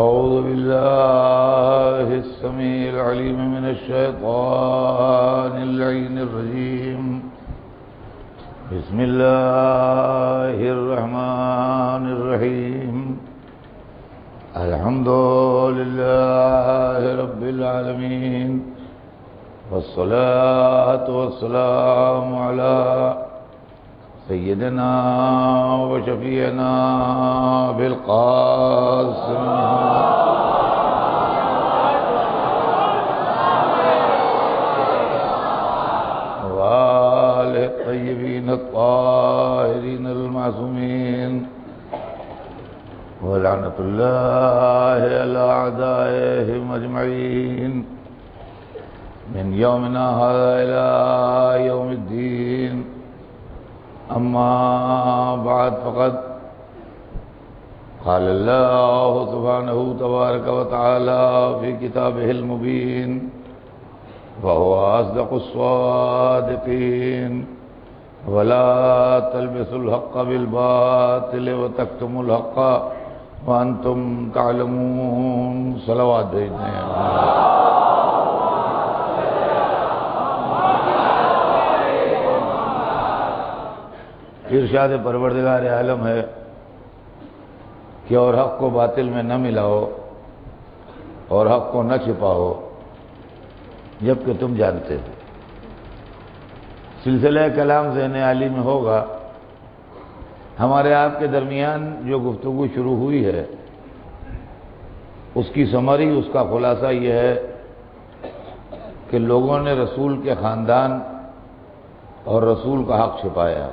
أعوذ بالله السميع العليم من الشيطان اللعين الرجيم. بسم الله الرحمن الرحيم. الحمد لله رب العالمين، والصلاة والسلام على سيدنا وشفيعنا بالقاسم وآله الطيبين الطاهرين المعصومين، ولعنة الله على أعدائهم أجمعين من يومنا هذا إلى يوم الدين. أما بعد، فقد قال الله سبحانه تبارك وتعالى في كتابه المبين، وهو أصدق الصادقين: ولا تلبسوا الحق بالباطل وتكتموا الحق وأنتم تعلمون. صلوات بھیجتے ہیں. ارشاد پروردگار عالم ہے کہ اور حق کو باطل میں نہ ملاؤ اور حق کو نہ چھپاؤ جبکہ تم جانتے ہو. سلسلہ کلام ذہن عالی میں ہوگا. ہمارے آپ کے درمیان جو گفتگو شروع ہوئی ہے اس کی سمری، اس کا خلاصہ یہ ہے کہ لوگوں نے رسول کے خاندان اور رسول کا حق چھپایا،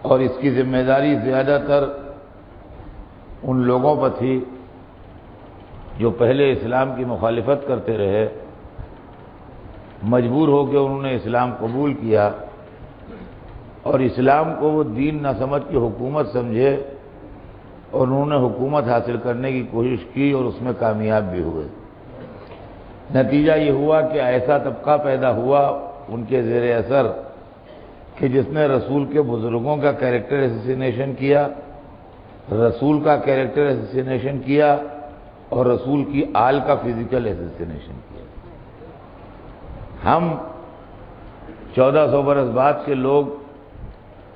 اور اس کی ذمہ داری زیادہ تر ان لوگوں پر تھی جو پہلے اسلام کی مخالفت کرتے رہے، مجبور ہو کے انہوں نے اسلام قبول کیا اور اسلام کو وہ دین نہ سمجھ کے حکومت سمجھے، اور انہوں نے حکومت حاصل کرنے کی کوشش کی اور اس میں کامیاب بھی ہوئے. نتیجہ یہ ہوا کہ ایسا طبقہ پیدا ہوا ان کے زیر اثر کہ جس نے رسول کے بزرگوں کا کیریکٹر اسیسینیشن کیا، رسول کا کیریکٹر اسیسینیشن کیا اور رسول کی آل کا فزیکل اسیسینیشن کیا. ہم 1400 برس بعد کے لوگ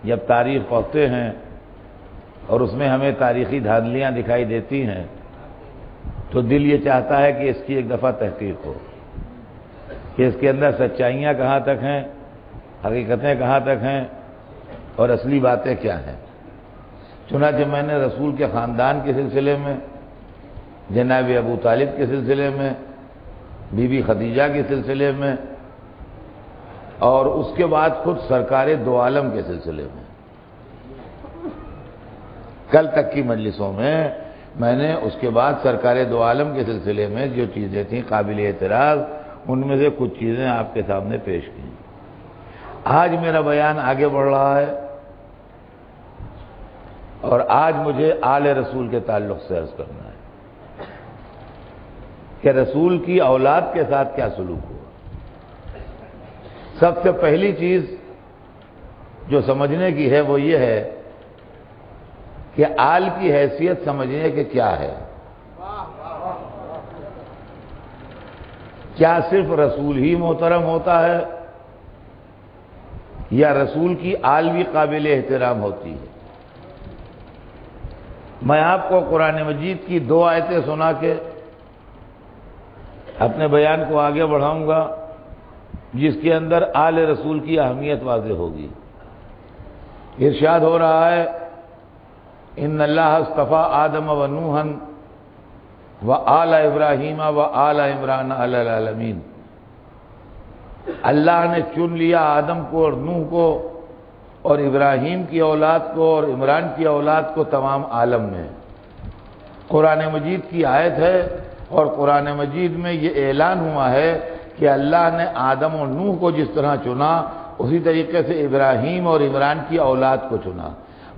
جب تاریخ پڑھتے ہیں اور اس میں ہمیں تاریخی دھاندلیاں دکھائی دیتی ہیں تو دل یہ چاہتا ہے کہ اس کی ایک دفعہ تحقیق ہو کہ اس کے اندر سچائیاں کہاں تک ہیں، حقیقتیں کہاں تک ہیں اور اصلی باتیں کیا ہیں. چنانچہ میں نے رسول کے خاندان کے سلسلے میں، جناب ابو طالب کے سلسلے میں، بی بی خدیجہ کے سلسلے میں اور اس کے بعد خود سرکار دو عالم کے سلسلے میں، کل تک کی مجلسوں میں نے اس کے بعد سرکار دو عالم کے سلسلے میں جو چیزیں تھیں قابل اعتراض، ان میں سے کچھ چیزیں آپ کے سامنے پیش کی. آج میرا بیان آگے بڑھ رہا ہے اور آج مجھے آل رسول کے تعلق سے عرض کرنا ہے کہ رسول کی اولاد کے ساتھ کیا سلوک ہوا. سب سے پہلی چیز جو سمجھنے کی ہے وہ یہ ہے کہ آل کی حیثیت سمجھنے کے کیا ہے. کیا صرف رسول ہی محترم ہوتا ہے یا رسول کی آل بھی قابل احترام ہوتی ہے؟ میں آپ کو قرآن مجید کی 2 آیتیں سنا کے اپنے بیان کو آگے بڑھاؤں گا جس کے اندر آل رسول کی اہمیت واضح ہوگی. ارشاد ہو رہا ہے: ان اللہ اصطفیٰ آدم و نوحا و آل ابراہیم و آل عمران علی العالمین. اللہ نے چن لیا آدم کو اور نوح کو اور ابراہیم کی اولاد کو اور عمران کی اولاد کو تمام عالم میں. قرآن مجید کی آیت ہے اور قرآن مجید میں یہ اعلان ہوا ہے کہ اللہ نے آدم اور نوح کو جس طرح چنا اسی طریقے سے ابراہیم اور عمران کی اولاد کو چنا.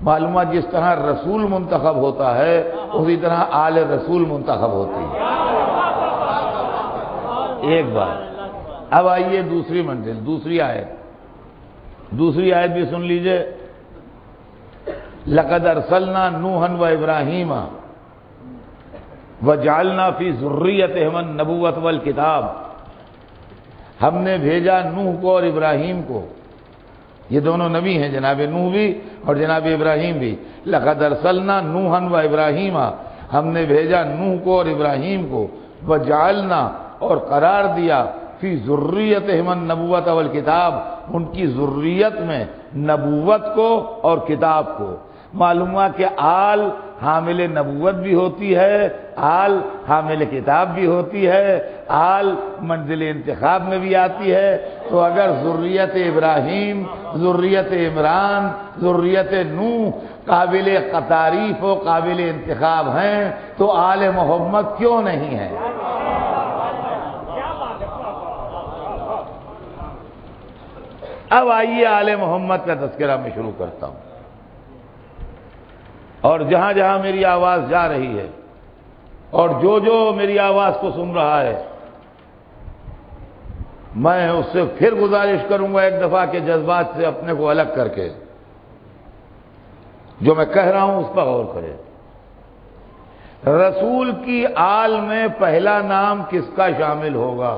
معلومات جس طرح رسول منتخب ہوتا ہے اسی طرح آل رسول منتخب ہوتی ہے. ایک بات. اب آئیے دوسری منزل، دوسری آیت بھی سن لیجئے. لقد ارسلنا نوحا و ابراہیم وَجَعَلْنَا فِي ذُرِّيَّتِهِمُ النَّبُوَّةَ وَالْكِتَابَ، ہم نے بھیجا نوح کو اور ابراہیم کو، یہ دونوں نبی ہیں، جناب نوح بھی اور جناب ابراہیم بھی۔ لَقَدْ أَرْسَلْنَا نُوحًا وَإِبْرَاهِيمَ، ہم نے بھیجا نوح کو اور ابراہیم کو، وَجَعَلْنَا اور قرار دیا، فی ذُرِّيَّتِهِمُ النَّبُوَّةَ وَالْكِتَابَ، ان کی ذریت میں نبوت کو اور کتاب کو۔ معلوم ہوا کہ آل حامل نبوت بھی ہوتی ہے، آل حامل کتاب بھی ہوتی ہے، آل منزل انتخاب میں بھی آتی ہے۔ تو اگر ذریت ابراہیم، ذریت عمران، ذریت نوح قابل تعریف و قابل انتخاب ہیں تو آل محمد کیوں نہیں ہے؟ اب آئیے آل محمد کا تذکرہ میں شروع کرتا ہوں، اور جہاں جہاں میری آواز جا رہی ہے اور جو جو میری آواز کو سن رہا ہے، میں اس سے پھر گزارش کروں گا ایک دفعہ کے جذبات سے اپنے کو الگ کر کے جو میں کہہ رہا ہوں اس پر غور کرے۔ رسول کی آل میں پہلا نام کس کا شامل ہوگا؟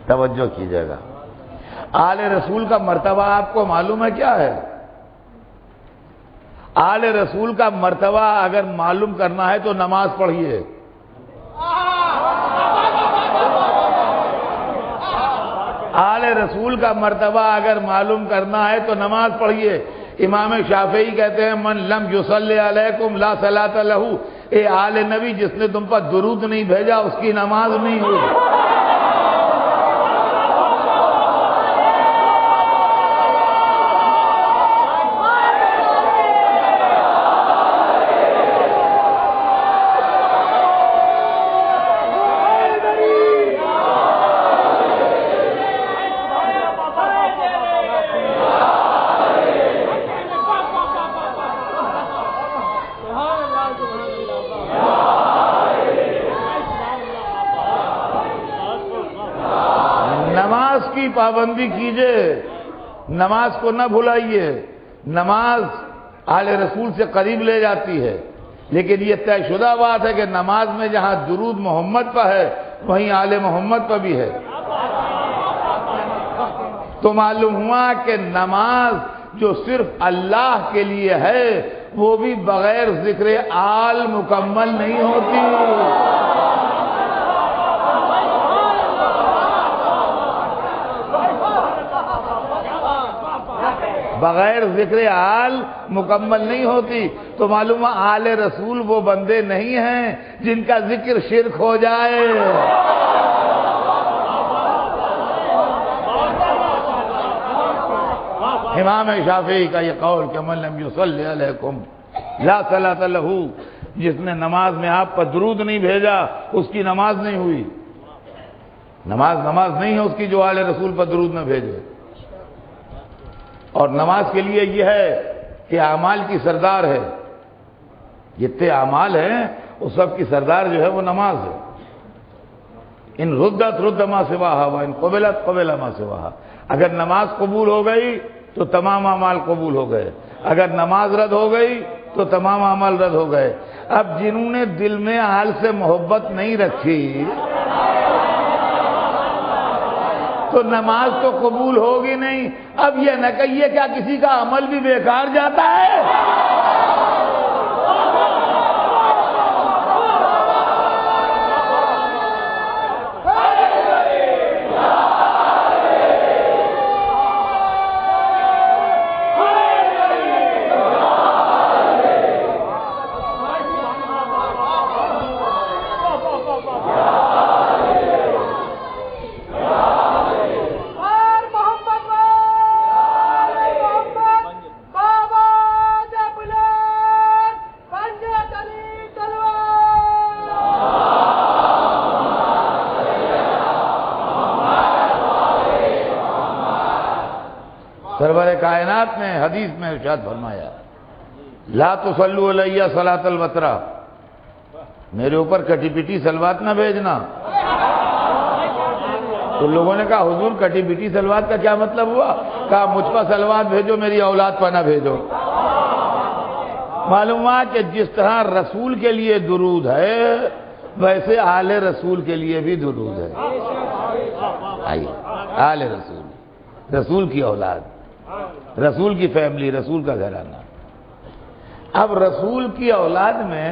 توجہ کیجیے گا، آل رسول کا مرتبہ آپ کو معلوم ہے کیا ہے؟ آل رسول کا مرتبہ اگر معلوم کرنا ہے تو نماز پڑھیے۔ آل رسول کا مرتبہ اگر معلوم کرنا ہے تو نماز پڑھیے۔ امام شافعی کہتے ہیں من لم یصلی علیکم لا صلاۃ لہ، اے آل نبی جس نے تم پر درود نہیں بھیجا اس کی نماز نہیں ہوئی۔ پابندی کیجئے، نماز کو نہ بھلائیے۔ نماز آل رسول سے قریب لے جاتی ہے، لیکن یہ طے شدہ بات ہے کہ نماز میں جہاں درود محمد پر ہے وہیں آل محمد پر بھی ہے۔ تو معلوم ہوا کہ نماز جو صرف اللہ کے لیے ہے وہ بھی بغیر ذکر آل مکمل نہیں ہوتی۔ بغیر ذکر آل مکمل نہیں ہوتی۔ تو معلوم ہے آل رسول وہ بندے نہیں ہیں جن کا ذکر شرک ہو جائے۔ امام شافعی کا یہ قول کہ من لم یصلی علیکم لا صلاۃ لہ، جس نے نماز میں آپ پر درود نہیں بھیجا اس کی نماز نہیں ہوئی۔ نماز نہیں ہے اس کی جو آل رسول پر درود نہ بھیجے۔ اور نماز کے لیے یہ ہے کہ اعمال کی سردار ہے، جتنے اعمال ہیں اس سب کی سردار جو ہے وہ نماز ہے۔ ان ردت رد ما سواہا وان قبلت قبل ما سواہا، اگر نماز قبول ہو گئی تو تمام اعمال قبول ہو گئے، اگر نماز رد ہو گئی تو تمام اعمال رد ہو گئے۔ اب جنہوں نے دل میں آل سے محبت نہیں رکھی تو نماز تو قبول ہوگی نہیں۔ اب یہ نہ کہیے کیا کسی کا عمل بھی بیکار جاتا ہے؟ سرور کائنات نے حدیث میں ارشاد فرمایا لا تصلوا علیہ صلاۃ الوترا، میرے اوپر کٹی پٹی سلوات نہ بھیجنا۔ تو لوگوں نے کہا حضور کٹی پٹی سلوات کا کیا مطلب ہوا؟ کہا مجھ پر سلوات بھیجو میری اولاد پر نہ بھیجو۔ معلوم ہوا کہ جس طرح رسول کے لیے درود ہے ویسے آل رسول کے لیے بھی درود ہے. آئیے آل رسول، رسول کی اولاد، رسول کی فیملی، رسول کا گھرانہ. اب رسول کی اولاد میں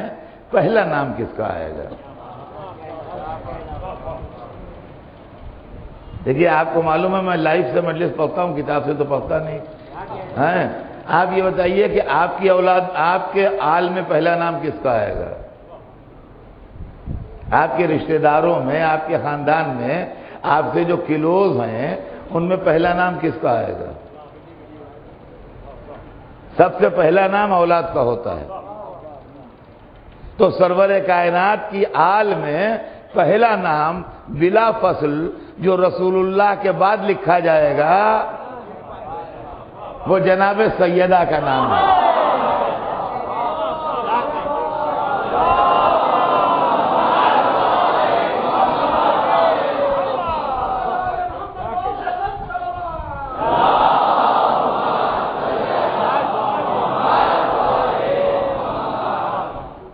پہلا نام کس کا آئے گا؟ دیکھیے آپ کو معلوم ہے میں لائف سے مجلس پڑھتا ہوں، کتاب سے تو پڑھتا نہیں. آپ یہ بتائیے کہ آپ کی اولاد، آپ کے آل میں پہلا نام کس کا آئے گا؟ آپ کے رشتہ داروں میں، آپ کے خاندان میں آپ سے جو کلوز ہیں ان میں پہلا نام کس کا آئے گا؟ سب سے پہلا نام اولاد کا ہوتا ہے. تو سرور کائنات کی آل میں پہلا نام بلا فصل جو رسول اللہ کے بعد لکھا جائے گا وہ جناب سیدہ کا نام ہے.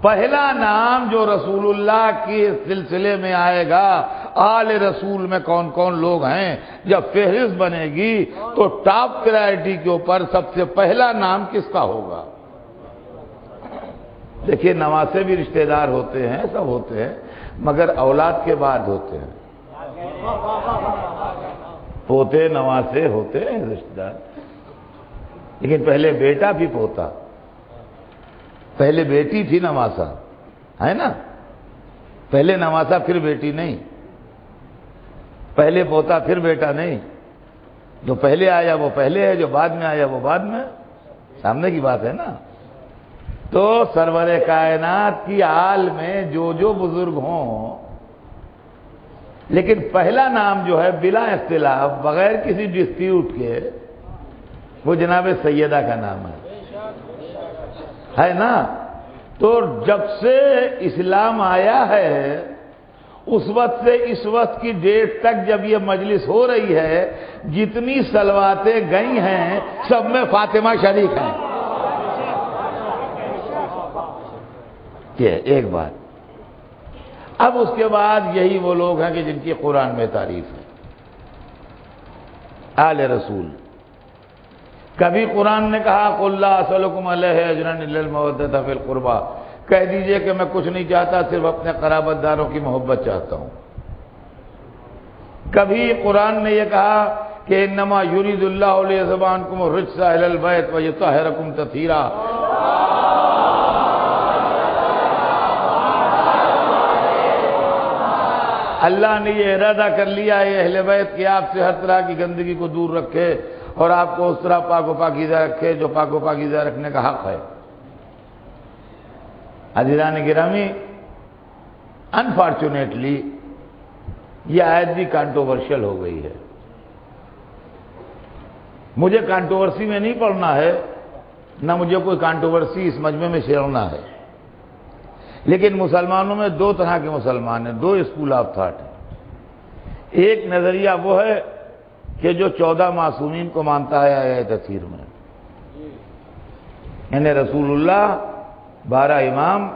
پہلا نام جو رسول اللہ کے سلسلے میں آئے گا، آل رسول میں کون کون لوگ ہیں، جب فہرست بنے گی تو ٹاپ پرائرٹی کے اوپر سب سے پہلا نام کس کا ہوگا؟ دیکھیے نواسے بھی رشتہ دار ہوتے ہیں، سب ہوتے ہیں، مگر اولاد کے بعد ہوتے ہیں. پوتے نواسے ہوتے ہیں رشتہ دار، لیکن پہلے بیٹا پھر پوتا، پہلے بیٹی تھی نواسا، ہے نا؟ پہلے نواسا پھر بیٹی نہیں، پہلے پوتا پھر بیٹا نہیں. جو پہلے آیا وہ پہلے ہے، جو بعد میں آیا وہ بعد میں. سامنے کی بات ہے نا. تو سرور کائنات کی آل میں جو بزرگ ہوں، لیکن پہلا نام جو ہے بلا اختلاف بغیر کسی ڈسپیوٹ کے وہ جناب سیدہ کا نام ہے نا. تو جب سے اسلام آیا ہے اس وقت سے اس وقت کی ڈیٹ تک جب یہ مجلس ہو رہی ہے، جتنی صلواتیں گئی ہیں سب میں فاطمہ شریک ہیں. یہ ایک بات. اب اس کے بعد یہی وہ لوگ ہیں کہ جن کی قرآن میں تعریف ہے، آل رسول. کبھی قرآن نے کہا قُلْ لَا أَسْأَلُكُمْ عَلَيْهِ أَجْرًا إِلَّا الْمَوَدَّةَ فِي الْقُرْبَى، کہہ دیجئے کہ میں کچھ نہیں چاہتا، صرف اپنے قرابت داروں کی محبت چاہتا ہوں. کبھی قرآن نے یہ کہا کہ انما یرید اللہ لیذھب عنکم الرجس اہل البیت ویطہرکم تطہیرا. اللہ نے یہ ارادہ کر لیا ہے اہل بیت کہ آپ سے ہر طرح کی گندگی کو دور رکھے اور آپ کو اس طرح پاک و پاکیزہ رکھے جو پاک و پاکیزہ رکھنے کا حق ہے. عزیزان گرامی، انفارچونیٹلی یہ آیت بھی کانٹروورشل ہو گئی ہے. مجھے کانٹروورسی میں نہیں پڑھنا ہے، نہ مجھے کوئی کانٹروورسی اس مجمع میں چھیڑنا ہے، لیکن مسلمانوں میں دو طرح کے مسلمان ہیں، دو اسکول آف تھاٹ ہیں. ایک نظریہ وہ ہے کہ جو 14 معصومین کو مانتا ہے آیت تطہیر میں، یعنی رسول اللہ، 12 امام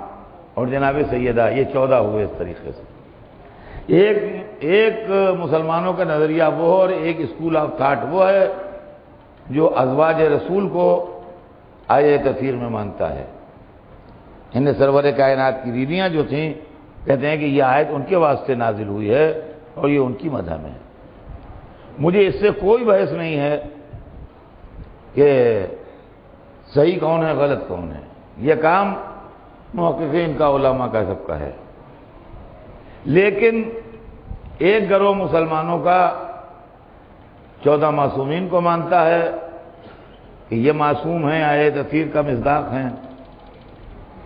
اور جناب سیدہ، یہ 14 ہوئے اس طریقے سے. ایک مسلمانوں کا نظریہ وہ اور ایک اسکول آف تھاٹ وہ ہے جو ازواج رسول کو آیت تطہیر میں مانتا ہے. انہیں سرور کائنات کی بیویاں جو تھیں کہتے ہیں کہ یہ آیت ان کے واسطے نازل ہوئی ہے اور یہ ان کی مدح میں ہے. مجھے اس سے کوئی بحث نہیں ہے کہ صحیح کون ہے غلط کون ہے، یہ کام محققین کا، علماء کا، سب کا ہے. لیکن ایک گروہ مسلمانوں کا 14 معصومین کو مانتا ہے کہ یہ معصوم ہیں، آیت تطہیر کا مصداق ہیں،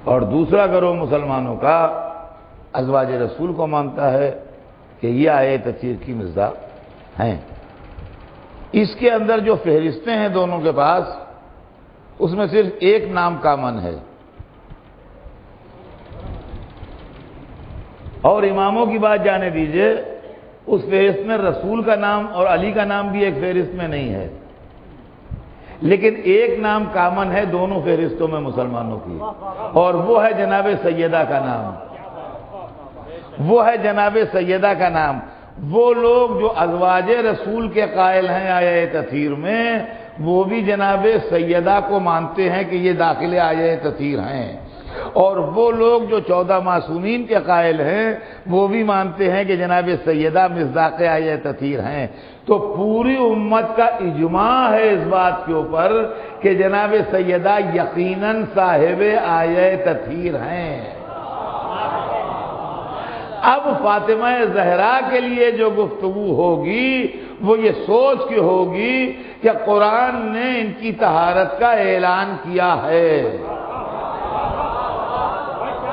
اور دوسرا گروہ مسلمانوں کا ازواج رسول کو مانتا ہے کہ یہ آیت تطہیر کی مصداق ہیں. اس کے اندر جو فہرستیں ہیں دونوں کے پاس، اس میں صرف ایک نام کامن ہے. اور اماموں کی بات جانے دیجئے، اس فہرست میں رسول کا نام اور علی کا نام بھی ایک فہرست میں نہیں ہے. لیکن ایک نام کامن ہے دونوں فہرستوں میں مسلمانوں کی، اور وہ ہے جناب سیدہ کا نام، وہ ہے جناب سیدہ کا نام۔ وہ لوگ جو ازواج رسول کے قائل ہیں آیہ تطہیر میں، وہ بھی جناب سیدہ کو مانتے ہیں کہ یہ داخل آیہ تطہیر ہیں، اور وہ لوگ جو 14 معصومین کے قائل ہیں وہ بھی مانتے ہیں کہ جناب سیدہ مصداق آیہ تطہیر ہیں۔ تو پوری امت کا اجماع ہے اس بات کے اوپر کہ جناب سیدہ یقیناً صاحب آیہ تطہیر ہیں۔ اب فاطمہ زہرا کے لیے جو گفتگو ہوگی وہ یہ سوچ کے ہوگی کہ قرآن نے ان کی طہارت کا اعلان کیا ہے،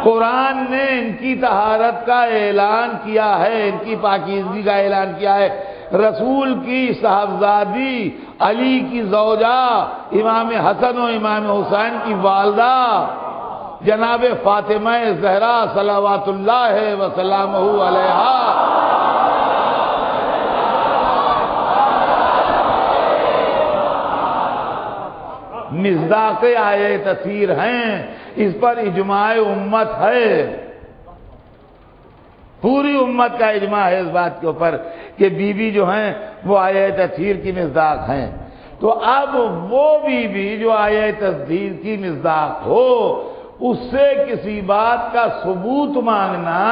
قرآن نے ان کی طہارت کا اعلان کیا ہے، ان کی پاکیزگی کا اعلان کیا ہے۔ رسول کی صاحبزادی علی کی زوجہ امام حسن و امام حسین کی والدہ جناب فاطمہ زہرا صلوات اللہ وسلامہ علیہا مصداق آیہ تطہیر ہیں، اس پر اجماع امت ہے، پوری امت کا اجماع ہے اس بات کے اوپر کہ بی بی جو ہیں وہ آیہ تطہیر کی مصداق ہیں۔ تو اب وہ بی بی جو آیہ تطہیر کی مصداق ہو، اس سے کسی بات کا ثبوت مانگنا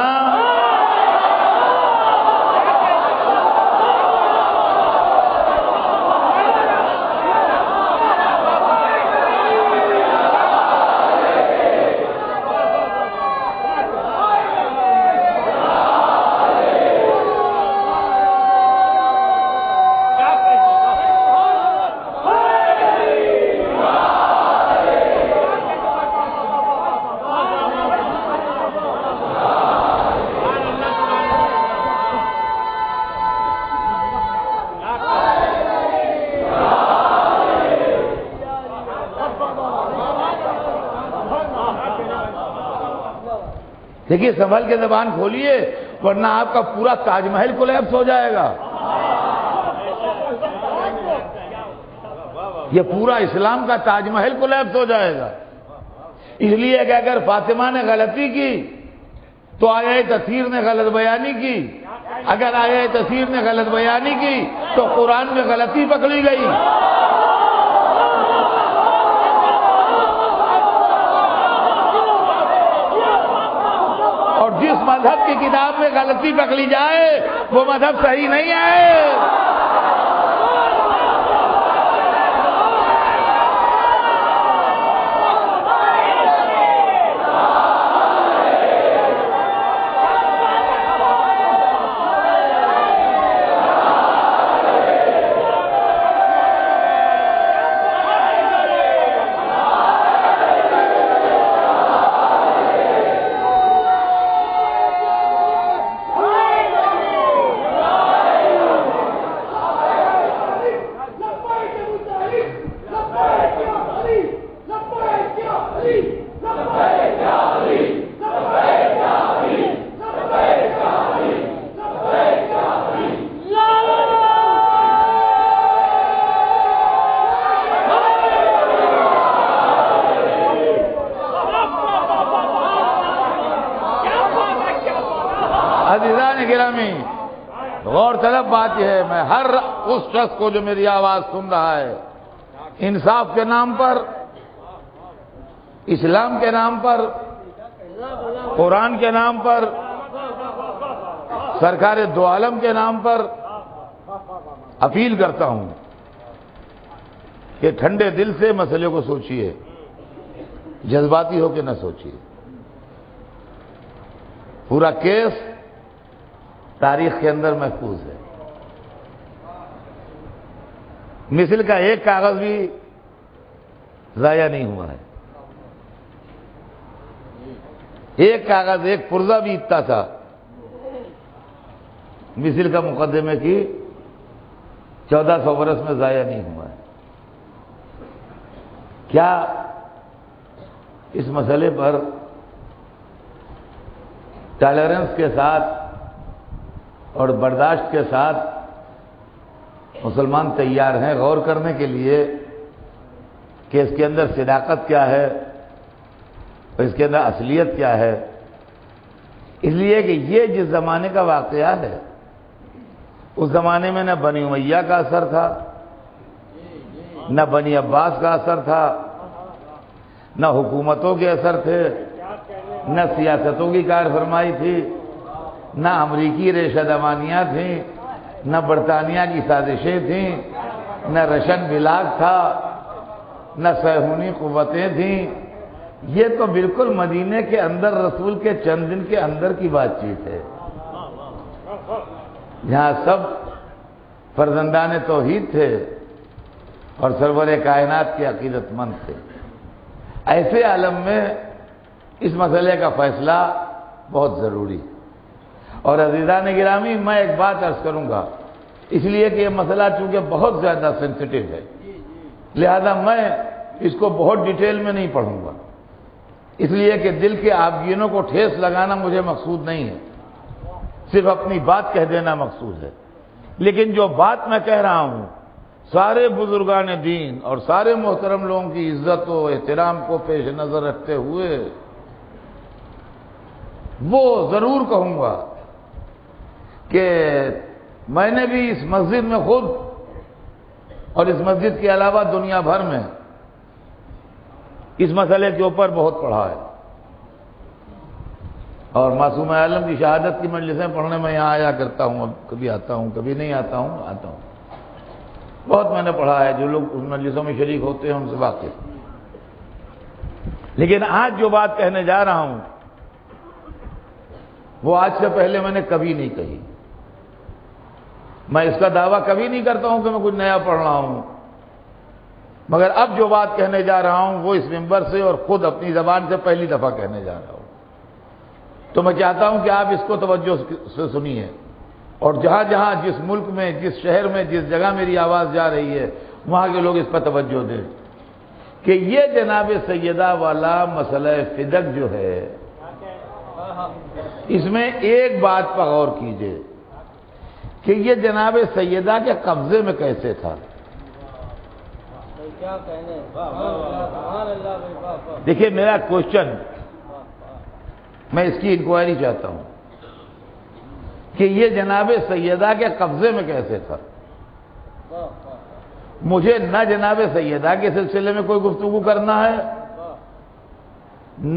دیکھیے سنبھل کے زبان کھولیے ورنہ آپ کا پورا تاج محل کولیپس ہو جائے گا۔ یہ پورا اسلام کا تاج محل کولیپس ہو جائے گا۔ اس لیے کہ اگر فاطمہ نے غلطی کی تو آیہ تطہیر نے غلط بیانی کی، اگر آیہ تطہیر نے غلط بیانی کی تو قرآن میں غلطی پکڑی گئی۔ اور جس مذہب کی کتاب میں غلطی پکڑی جائے وہ مذہب صحیح نہیں ہے۔ عزیزان گرامی، غور طلب بات یہ ہے، میں ہر اس شخص کو جو میری آواز سن رہا ہے، انصاف کے نام پر، اسلام کے نام پر، قرآن کے نام پر، سرکار دو عالم کے نام پر اپیل کرتا ہوں کہ ٹھنڈے دل سے مسئلے کو سوچیے، جذباتی ہو کے نہ سوچیے۔ پورا کیس تاریخ کے اندر محفوظ ہے، مثل کا ایک کاغذ بھی ضائع نہیں ہوا ہے، ایک کاغذ ایک پرزہ بھی اتنا تھا مثل کا مقدمے کی 1400 برس میں ضائع نہیں ہوا ہے۔ کیا اس مسئلے پر ٹالرنس کے ساتھ اور برداشت کے ساتھ مسلمان تیار ہیں غور کرنے کے لیے کہ اس کے اندر صداقت کیا ہے اور اس کے اندر اصلیت کیا ہے، اس لیے کہ یہ جس زمانے کا واقعہ ہے، اس زمانے میں نہ بنی امیہ کا اثر تھا، نہ بنی عباس کا اثر تھا، نہ حکومتوں کے اثر تھے، نہ سیاستوں کی کار فرمائی تھی، نہ امریکی ریشہ دمانیاں تھیں، نہ برطانیہ کی سازشیں تھیں، نہ رشن بلاگ تھا، نہ صہیونی قوتیں تھیں۔ یہ تو بالکل مدینے کے اندر رسول کے چند دن کے اندر کی بات چیت ہے، جہاں سب فرزندان توحید تھے اور سرور کائنات کے عقیدت مند تھے۔ ایسے عالم میں اس مسئلے کا فیصلہ بہت ضروری ہے۔ اور عزیزان گرامی، میں ایک بات عرض کروں گا، اس لیے کہ یہ مسئلہ چونکہ بہت زیادہ سینسیٹیو ہے، لہذا میں اس کو بہت ڈیٹیل میں نہیں پڑھوں گا، اس لیے کہ دل کے آبگینوں کو ٹھیس لگانا مجھے مقصود نہیں ہے، صرف اپنی بات کہہ دینا مقصود ہے۔ لیکن جو بات میں کہہ رہا ہوں، سارے بزرگان دین اور سارے محترم لوگوں کی عزت و احترام کو پیش نظر رکھتے ہوئے وہ ضرور کہوں گا کہ میں نے بھی اس مسجد میں خود اور اس مسجد کے علاوہ دنیا بھر میں اس مسئلے کے اوپر بہت پڑھا ہے، اور معصوم عالم کی شہادت کی مجلسیں پڑھنے میں یہاں آیا کرتا ہوں، اب کبھی آتا ہوں، کبھی نہیں آتا ہوں، بہت میں نے پڑھا ہے، جو لوگ اس مجلسوں میں شریک ہوتے ہیں ان سے واقف۔ لیکن آج جو بات کہنے جا رہا ہوں وہ آج سے پہلے میں نے کبھی نہیں کہی۔ میں اس کا دعویٰ کبھی نہیں کرتا ہوں کہ میں کچھ نیا پڑھ رہا ہوں، مگر اب جو بات کہنے جا رہا ہوں وہ اس منبر سے اور خود اپنی زبان سے پہلی دفعہ کہنے جا رہا ہوں، تو میں چاہتا ہوں کہ آپ اس کو توجہ سے سنیے، اور جہاں جہاں جس ملک میں، جس شہر میں، جس جگہ میری آواز جا رہی ہے، وہاں کے لوگ اس پر توجہ دیں کہ یہ جناب سیدہ والا مسئلہ فدق جو ہے، اس میں ایک بات پر غور کیجئے کہ یہ جناب سیدہ کے قبضے میں کیسے تھا۔ دیکھیے میرا کوشچن، میں اس کی انکوائری چاہتا ہوں کہ یہ جناب سیدہ کے قبضے میں کیسے تھا۔ مجھے نہ جناب سیدہ کے سلسلے میں کوئی گفتگو کرنا ہے،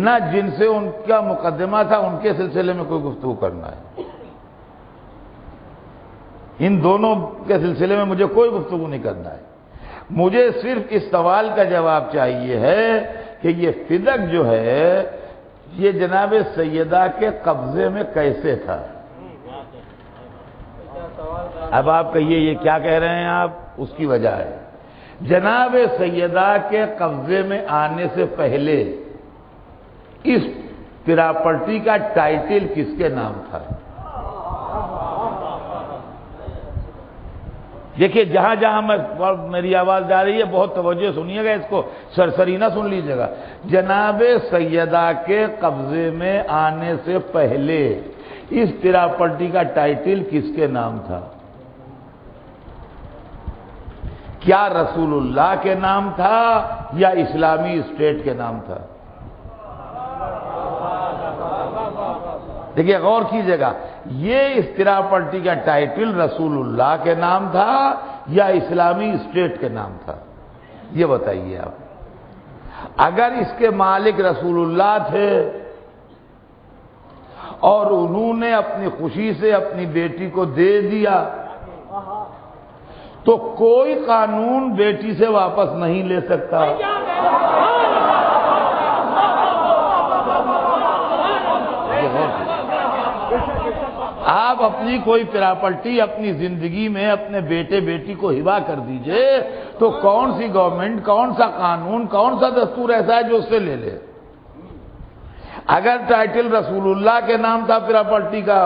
نہ جن سے ان کا مقدمہ تھا ان کے سلسلے میں کوئی گفتگو کرنا ہے، ان دونوں کے سلسلے میں مجھے کوئی گفتگو نہیں کرنا ہے۔ مجھے صرف اس سوال کا جواب چاہیے ہے کہ یہ فدق جو ہے یہ جناب سیدہ کے قبضے میں کیسے تھا۔ اب آپ کہیے یہ کیا کہہ رہے ہیں آپ، اس کی وجہ ہے جناب سیدہ کے قبضے میں آنے سے پہلے اس پراپرٹی کا ٹائٹل کس کے نام تھا۔ دیکھیے جہاں جہاں میری آواز جا رہی ہے بہت توجہ سنیے گا، اس کو سرسری نہ سن لیجیے گا۔ جناب سیدہ کے قبضے میں آنے سے پہلے اس پراپرٹی کا ٹائٹل کس کے نام تھا؟ کیا رسول اللہ کے نام تھا یا اسلامی اسٹیٹ کے نام تھا؟ دیکھیے غور کیجیے گا، یہ اس پراپرٹی کا ٹائٹل رسول اللہ کے نام تھا یا اسلامی اسٹیٹ کے نام تھا؟ یہ بتائیے آپ۔ اگر اس کے مالک رسول اللہ تھے اور انہوں نے اپنی خوشی سے اپنی بیٹی کو دے دیا تو کوئی قانون بیٹی سے واپس نہیں لے سکتا۔ آپ اپنی کوئی پراپرٹی اپنی زندگی میں اپنے بیٹے بیٹی کو ہبا کر دیجئے تو کون سی گورنمنٹ، کون سا قانون، کون سا دستور ایسا ہے جو اس سے لے لے؟ اگر ٹائٹل رسول اللہ کے نام تھا پراپرٹی کا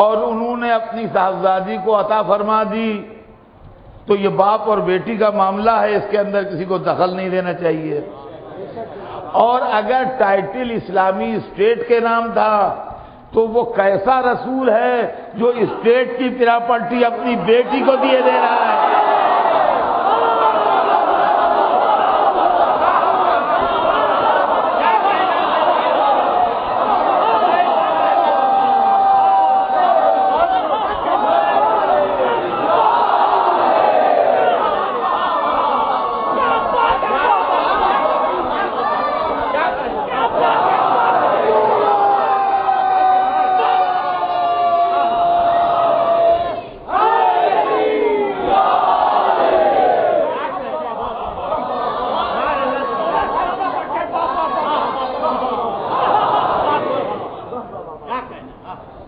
اور انہوں نے اپنی صاحبزادی کو عطا فرما دی تو یہ باپ اور بیٹی کا معاملہ ہے، اس کے اندر کسی کو دخل نہیں دینا چاہیے۔ اور اگر ٹائٹل اسلامی اسٹیٹ کے نام تھا تو وہ کیسا رسول ہے جو اسٹیٹ کی پراپرٹی اپنی بیٹی کو دیے دے رہا ہے؟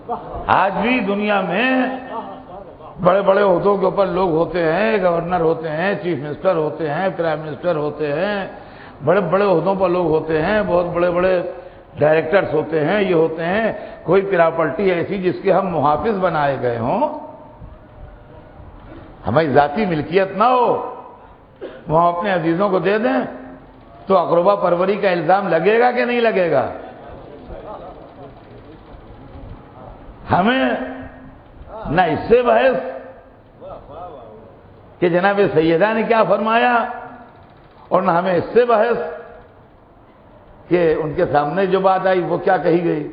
آج بھی دنیا میں بڑے بڑے عہدوں کے اوپر لوگ ہوتے ہیں، گورنر ہوتے ہیں، چیف منسٹر ہوتے ہیں، پرائم منسٹر ہوتے ہیں، بڑے بڑے عہدوں پر لوگ ہوتے ہیں، بہت بڑے بڑے ڈائریکٹرز ہوتے ہیں، یہ ہوتے ہیں، کوئی پراپرٹی ایسی جس کے ہم محافظ بنائے گئے ہوں، ہماری ذاتی ملکیت نہ ہو، وہ ہم اپنے عزیزوں کو دے دیں تو اقربا پروری کا الزام لگے گا کہ نہیں لگے گا؟ ہمیں نہ اس سے بحث کہ جناب سیدہ نے کیا فرمایا، اور نہ ہمیں اس سے بحث کہ ان کے سامنے جو بات آئی وہ کیا کہی گئی،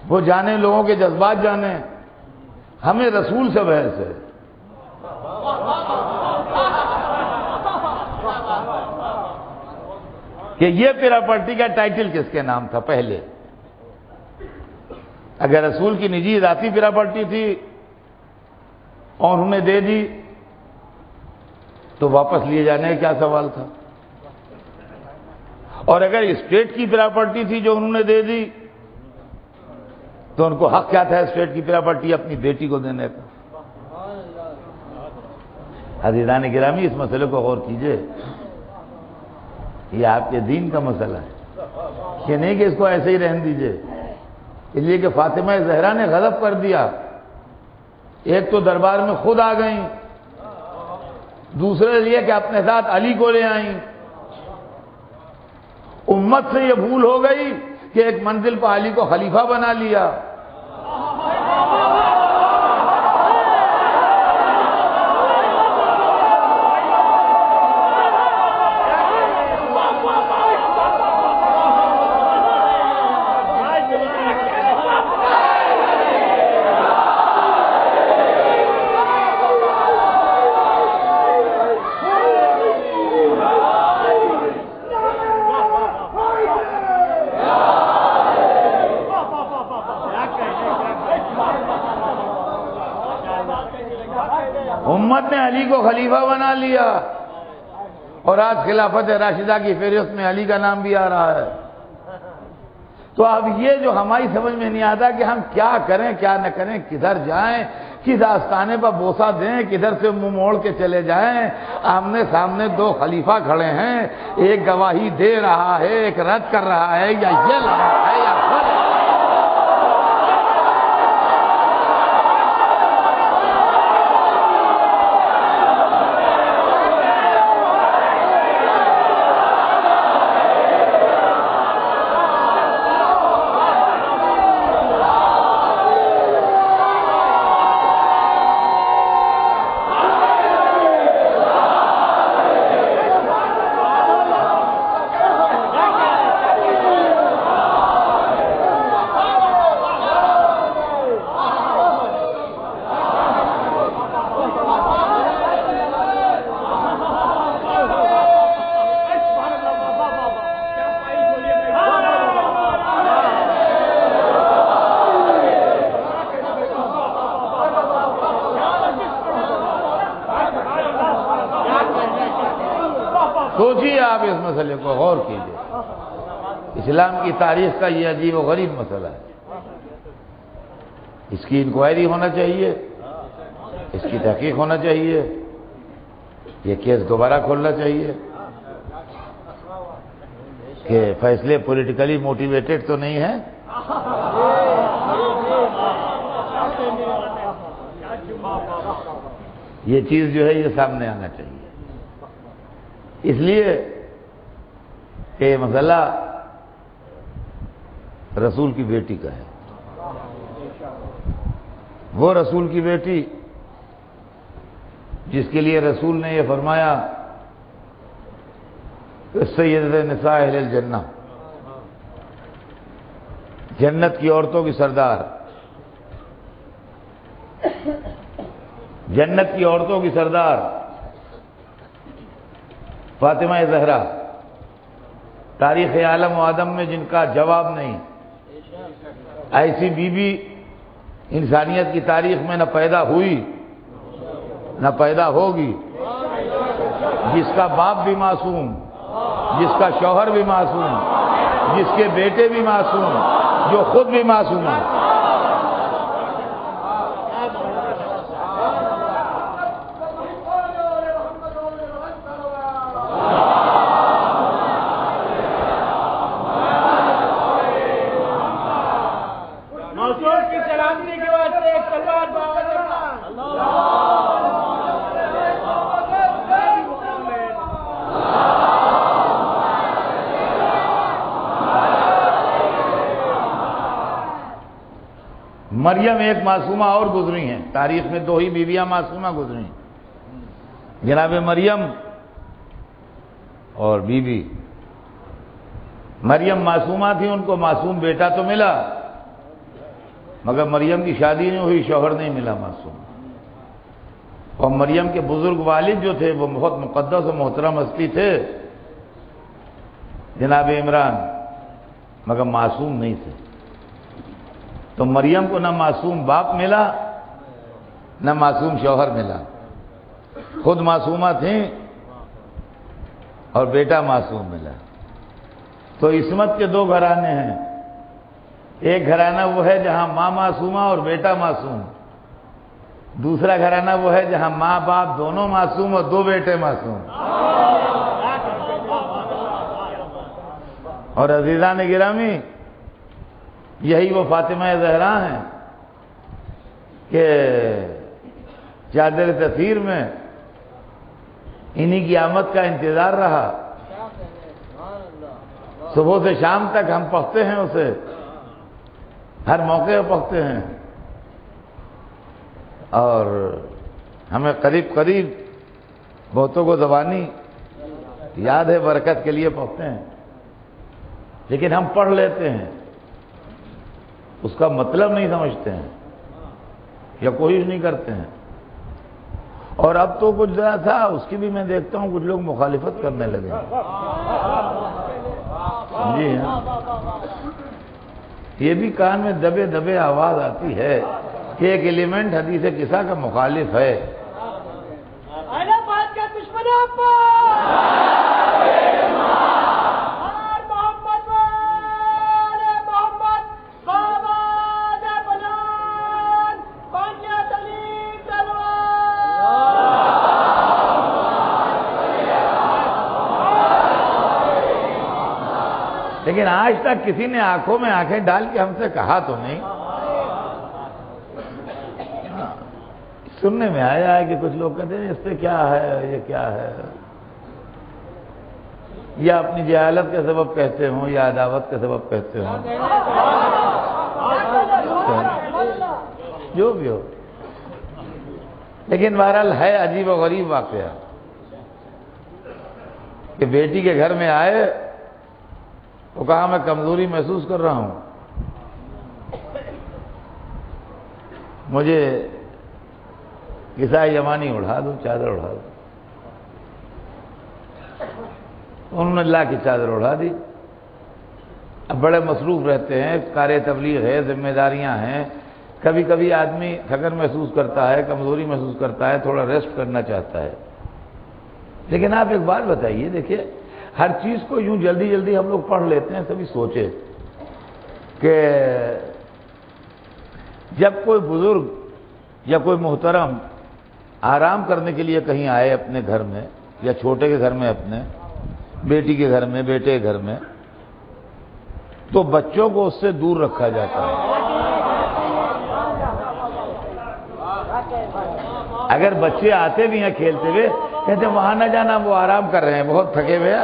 وہ جانے، لوگوں کے جذبات جانے، ہمیں رسول سے بحث ہے۔ کہ یہ پراپرٹی کا ٹائٹل کس کے نام تھا پہلے؟ اگر رسول کی نجی ذاتی پراپرٹی تھی اور انہوں نے دے دی تو واپس لیے جانے کا کیا سوال تھا؟ اور اگر اسٹیٹ کی پراپرٹی تھی جو انہوں نے دے دی تو ان کو حق کیا تھا اسٹیٹ کی پراپرٹی اپنی بیٹی کو دینے کا؟ عزیزان گرامی، اس مسئلے کو غور کیجئے، یہ آپ کے دین کا مسئلہ ہے، یہ نہیں کہ اس کو ایسے ہی رہن دیجئے۔ اس لیے کہ فاطمہ زہرا نے غضب کر دیا، ایک تو دربار میں خود آ گئیں، دوسرے لیے کہ اپنے ساتھ علی کو لے آئیں۔ امت سے یہ بھول ہو گئی کہ ایک منزل پر علی کو خلیفہ بنا لیا۔ امت نے علی کو خلیفہ بنا لیا اور آج خلافت راشدہ کی فہرست میں علی کا نام بھی آ رہا ہے۔ تو اب یہ جو ہماری سمجھ میں نہیں آتا کہ ہم کیا کریں کیا نہ کریں، کدھر جائیں، کس آستانے پر بوسہ دیں، کدھر سے منہ موڑ کے چلے جائیں۔ آمنے سامنے دو خلیفہ کھڑے ہیں، ایک گواہی دے رہا ہے، ایک رد کر رہا ہے، یا یہ لڑا ہے یا وہ لڑا ہے۔ سوچیے آپ اس مسئلے کو غور کیجیے۔ اسلام کی تاریخ کا یہ عجیب و غریب مسئلہ ہے، اس کی انکوائری ہونا چاہیے، اس کی تحقیق ہونا چاہیے، یہ کیس دوبارہ کھولنا چاہیے کہ فیصلے پولیٹیکلی موٹیویٹڈ تو نہیں ہیں۔ یہ چیز جو ہے یہ سامنے آنا چاہیے۔ اس لیے کہ یہ مسئلہ رسول کی بیٹی کا ہے، وہ رسول کی بیٹی جس کے لیے رسول نے یہ فرمایا سیدۃ نساء اہل الجنہ، جنت کی عورتوں کی سردار، جنت کی عورتوں کی سردار فاطمہ زہرا، تاریخ عالم و آدم میں جن کا جواب نہیں، ایسی بی بی انسانیت کی تاریخ میں نہ پیدا ہوئی نہ پیدا ہوگی، جس کا باپ بھی معصوم، جس کا شوہر بھی معصوم، جس کے بیٹے بھی معصوم، جو خود بھی معصوم ہے۔ حضور کی سلامتی کے واسطے ایک تلوار مریم ایک معصومہ اور گزری ہیں، تاریخ میں 2 ہی بیویاں معصومہ گزری ہیں، جناب مریم اور بی بی۔ مریم معصومہ تھی، ان کو معصوم بیٹا تو ملا، مگر مریم کی شادی نہیں ہوئی، شوہر نہیں ملا معصوم۔ اور مریم کے بزرگ والد جو تھے وہ بہت مقدس و محترم ہستی تھے، جناب عمران، مگر معصوم نہیں تھے۔ تو مریم کو نہ معصوم باپ ملا نہ معصوم شوہر ملا، خود معصومہ تھیں اور بیٹا معصوم ملا۔ تو عصمت کے 2 گھرانے ہیں، ایک گھرانہ وہ ہے جہاں ماں معصومہ اور بیٹا معصوم، دوسرا گھرانہ وہ ہے جہاں ماں باپ دونوں معصوم اور 2 بیٹے معصوم۔ اور عزیزان گرامی، یہی وہ فاطمہ زہرا ہیں کہ چادر تطہیر میں انہی کی آمد کا انتظار رہا، صبح سے شام تک ہم پڑھتے ہیں اسے، ہر موقع پہ پڑھتے ہیں، اور ہمیں قریب قریب بہتوں کو زبانی یاد ہے، برکت کے لیے پڑھتے ہیں، لیکن ہم پڑھ لیتے ہیں، اس کا مطلب نہیں سمجھتے ہیں یا کوشش نہیں کرتے ہیں۔ اور اب تو کچھ ذرا تھا، اس کی بھی میں دیکھتا ہوں کچھ لوگ مخالفت کرنے لگے۔ جی ہاں، یہ بھی کان میں دبے دبے آواز آتی ہے کہ ایک ایلیمنٹ حدیث قصہ کا مخالف ہے۔ لیکن آج تک کسی نے آنکھوں میں آنکھیں ڈال کے ہم سے کہا تو نہیں۔ سننے میں آیا ہے کہ کچھ لوگ کہتے ہیں اس پہ کیا ہے، یہ کیا ہے، یا اپنی جہالت کے سبب کہتے ہوں یا عداوت کے سبب کہتے ہوں، جو بھی ہو، لیکن بہرحال ہے عجیب و غریب واقعہ کہ بیٹی کے گھر میں آئے، وہ کہا میں کمزوری محسوس کر رہا ہوں، مجھے کسائی یمانی اڑا دو، چادر اڑا دو۔ انہوں نے اللہ کی چادر اڑا دی۔ اب بڑے مصروف رہتے ہیں، کار تبلیغ ہے، ذمہ داریاں ہیں، کبھی کبھی آدمی تھکن محسوس کرتا ہے، کمزوری محسوس کرتا ہے، تھوڑا ریسٹ کرنا چاہتا ہے۔ لیکن آپ ایک بات بتائیے، دیکھیے ہر چیز کو یوں جلدی جلدی ہم لوگ پڑھ لیتے ہیں، کبھی سوچے کہ جب کوئی بزرگ یا کوئی محترم آرام کرنے کے لیے کہیں آئے اپنے گھر میں، یا چھوٹے کے گھر میں، اپنے بیٹی کے گھر میں، بیٹے کے گھر میں، تو بچوں کو اس سے دور رکھا جاتا ہے۔ اگر بچے آتے بھی ہیں کھیلتے ہوئے، کہتے ہیں وہاں نہ جانا، وہ آرام کر رہے ہیں، بہت تھکے ہوئے ہیں،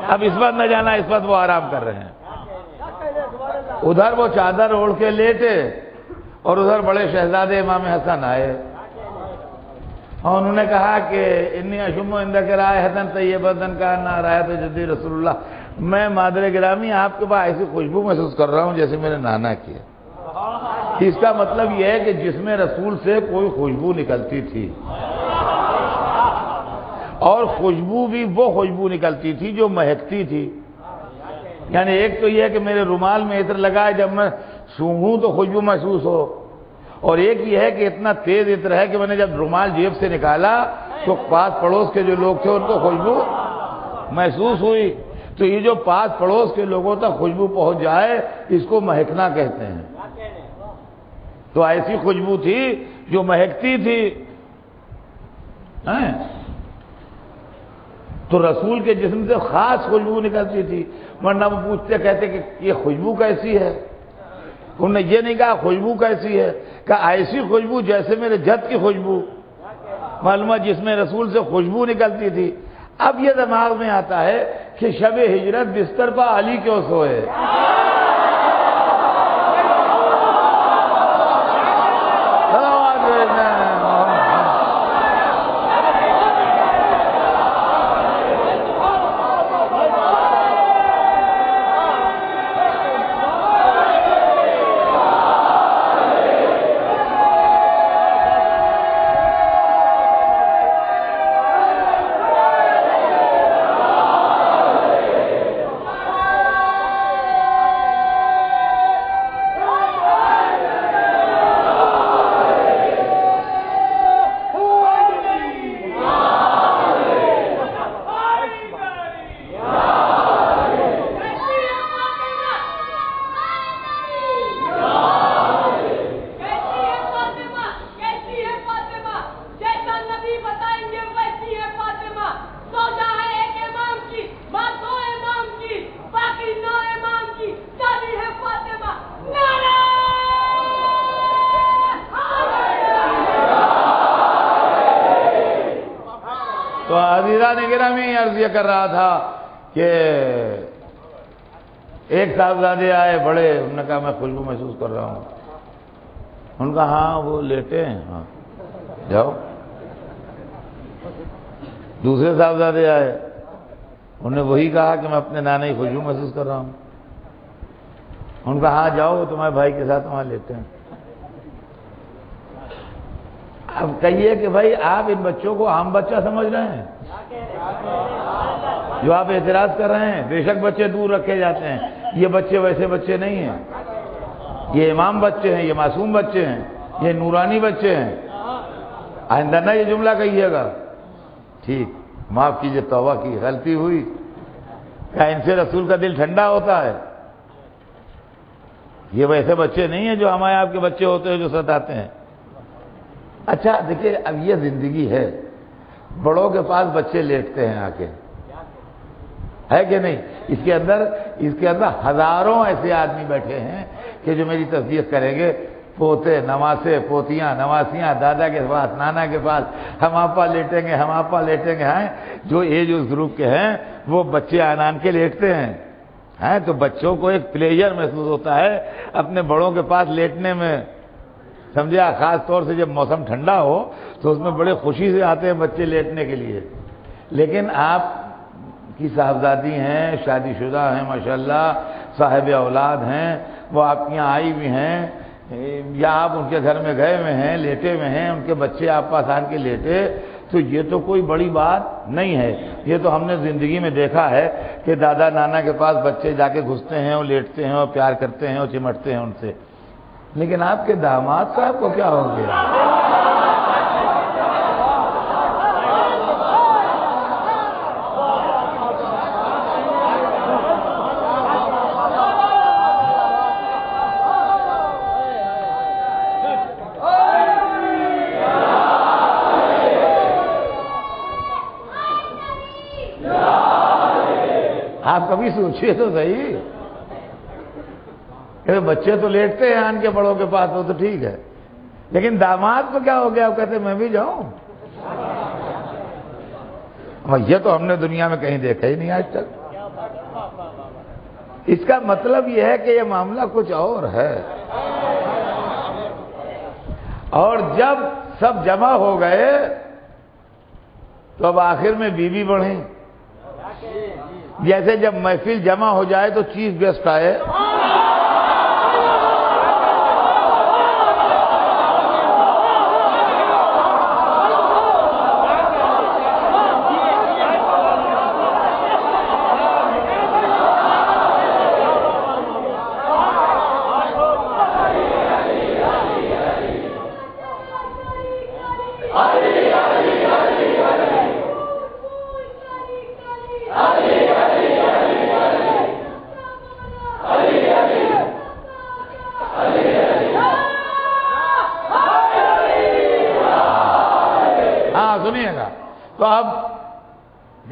اب اس بات نہ جانا، اس بات وہ آرام کر رہے ہیں۔ ادھر وہ چادر اوڑھ کے لیٹے اور ادھر بڑے شہزادے امام حسن آئے اور انہوں نے کہا کہ انی اشم عندک رائحۃ طیبۃ کأنہا رائحۃ جدی رسول اللہ، میں مادر گرامی آپ کے پاس ایسی خوشبو محسوس کر رہا ہوں جیسے میرے نانا کی ہے۔ اس کا مطلب یہ ہے کہ جس میں رسول سے کوئی خوشبو نکلتی تھی، اور خوشبو بھی وہ خوشبو نکلتی تھی جو مہکتی تھی۔ یعنی ایک تو یہ ہے کہ میرے رومال میں عطر لگا ہے، جب میں سونگھوں تو خوشبو محسوس ہو، اور ایک یہ ہے کہ اتنا تیز عطر ہے کہ میں نے جب رومال جیب سے نکالا تو پاس پڑوس کے جو لوگ تھے ان کو خوشبو محسوس ہوئی۔ تو یہ جو پاس پڑوس کے لوگوں تک خوشبو پہنچ جائے، اس کو مہکنا کہتے ہیں۔ تو ایسی خوشبو تھی جو مہکتی تھی۔ تو رسول کے جسم سے خاص خوشبو نکلتی تھی، ورنہ وہ پوچھتے کہتے کہ یہ خوشبو کیسی ہے؟ انہوں نے یہ نہیں کہا خوشبو کیسی ہے، کہا ایسی خوشبو جیسے میرے جد کی خوشبو، معلوم ہے جس میں رسول سے خوشبو نکلتی تھی۔ اب یہ دماغ میں آتا ہے کہ شب ہجرت بستر پہ علی کیوں سوئے؟ تو عزیزان گرامی عرض یہ کر رہا تھا کہ ایک صاحبزادے آئے بڑے، انہوں نے کہا میں خوشبو محسوس کر رہا ہوں۔ ان کا ہاں وہ لیٹے ہیں، ہاں جاؤ۔ دوسرے صاحبزادے آئے، انہوں نے وہی کہا کہ میں اپنے نانا کی خوشبو محسوس کر رہا ہوں۔ ان کا ہاں جاؤ، تمہارے بھائی کے ساتھ وہاں لیٹے ہیں۔ اب کہیے کہ بھائی آپ ان بچوں کو عام بچہ سمجھ رہے ہیں جو آپ اعتراض کر رہے ہیں؟ بے شک بچے دور رکھے جاتے ہیں، یہ بچے ویسے بچے نہیں ہیں، یہ امام بچے ہیں، یہ معصوم بچے ہیں، یہ نورانی بچے ہیں۔ آئندہ نہ یہ جملہ کہیے گا، ٹھیک معاف کیجئے، توبہ کی غلطی ہوئی، کیا ان سے رسول کا دل ٹھنڈا ہوتا ہے؟ یہ ویسے بچے نہیں ہیں جو ہمارے آپ کے بچے ہوتے ہیں جو ستاتے ہیں۔ اچھا دیکھیے، اب یہ زندگی ہے، بڑوں کے پاس بچے لیٹتے ہیں آ کے، ہے کہ نہیں؟ اس کے اندر ہزاروں ایسے آدمی بیٹھے ہیں کہ جو میری تصدیق کریں گے، پوتے نواسے، پوتیاں نواسیاں، دادا کے پاس، نانا کے پاس، ہم آپا لیٹیں گے، ہم آپا لیٹیں گے، ہیں جو ایج اس گروپ کے ہیں وہ بچے آنان کے لیٹتے ہیں، ہیں تو بچوں کو ایک پلیجر محسوس ہوتا ہے اپنے بڑوں کے پاس لیٹنے میں، سمجھا؟ خاص طور سے جب موسم ٹھنڈا ہو تو اس میں بڑے خوشی سے آتے ہیں بچے لیٹنے کے لیے۔ لیکن آپ کی صاحبزادی ہیں، شادی شدہ ہیں، ماشاءاللہ صاحب اولاد ہیں، وہ آپ کے یہاں آئی بھی ہیں، یا آپ ان کے گھر میں گئے ہوئے ہیں، لیٹے ہوئے ہیں، ان کے بچے آپ پاس آن کے لیٹے، تو یہ تو کوئی بڑی بات نہیں ہے۔ یہ تو ہم نے زندگی میں دیکھا ہے کہ دادا نانا کے پاس بچے جا کے گھستے ہیں اور لیٹتے ہیں اور پیار کرتے ہیں اور چمٹتے ہیں ان سے، لیکن آپ کے داماد صاحب کو کیا ہو گیا؟ آپ کبھی سوچئے تو صحیح، کہ بچے تو لیٹتے ہیں آن کے بڑوں کے پاس، وہ تو ٹھیک ہے، لیکن داماد کو کیا ہو گیا؟ وہ کہتے میں بھی جاؤں۔ یہ تو ہم نے دنیا میں کہیں دیکھا ہی نہیں آج تک۔ اس کا مطلب یہ ہے کہ یہ معاملہ کچھ اور ہے۔ اور جب سب جمع ہو گئے تو اب آخر میں بیوی بڑھیں، جیسے جب محفل جمع ہو جائے تو چیف گیسٹ آئے،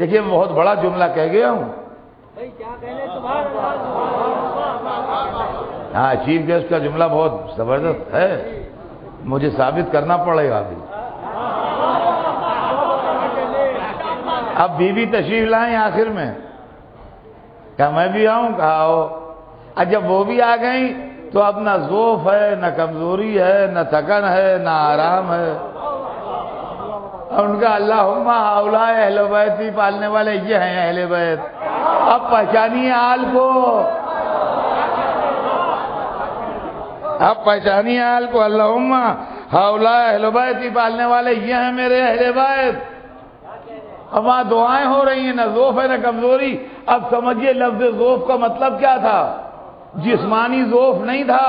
دیکھیے میں بہت بڑا جملہ کہہ گیا ہوں. ہاں چیف گیسٹ کا جملہ بہت زبردست ہے, مجھے ثابت کرنا پڑے گا ابھی. اب بیوی تشریف لائیں آخر میں, کیا میں بھی آؤں؟ کہا آؤ. جب وہ بھی آ گئیں تو اب نہ ذوف ہے, نہ کمزوری ہے, نہ تھکن ہے, نہ آرام ہے. اور ان کا اللہم ہؤلاء اہل بیت, پالنے والے یہ ہیں اہل بیت. اب پہچانیے حال کو, اب پہچانیے حال کو. اللہم ہؤلاء اہل بیت, پالنے والے یہ ہیں میرے اہل بیت. اب وہاں دعائیں ہو رہی ہیں, نہ ذوف ہے نہ کمزوری. اب سمجھیے لفظ ذوف کا مطلب کیا تھا. جسمانی ذوف نہیں تھا,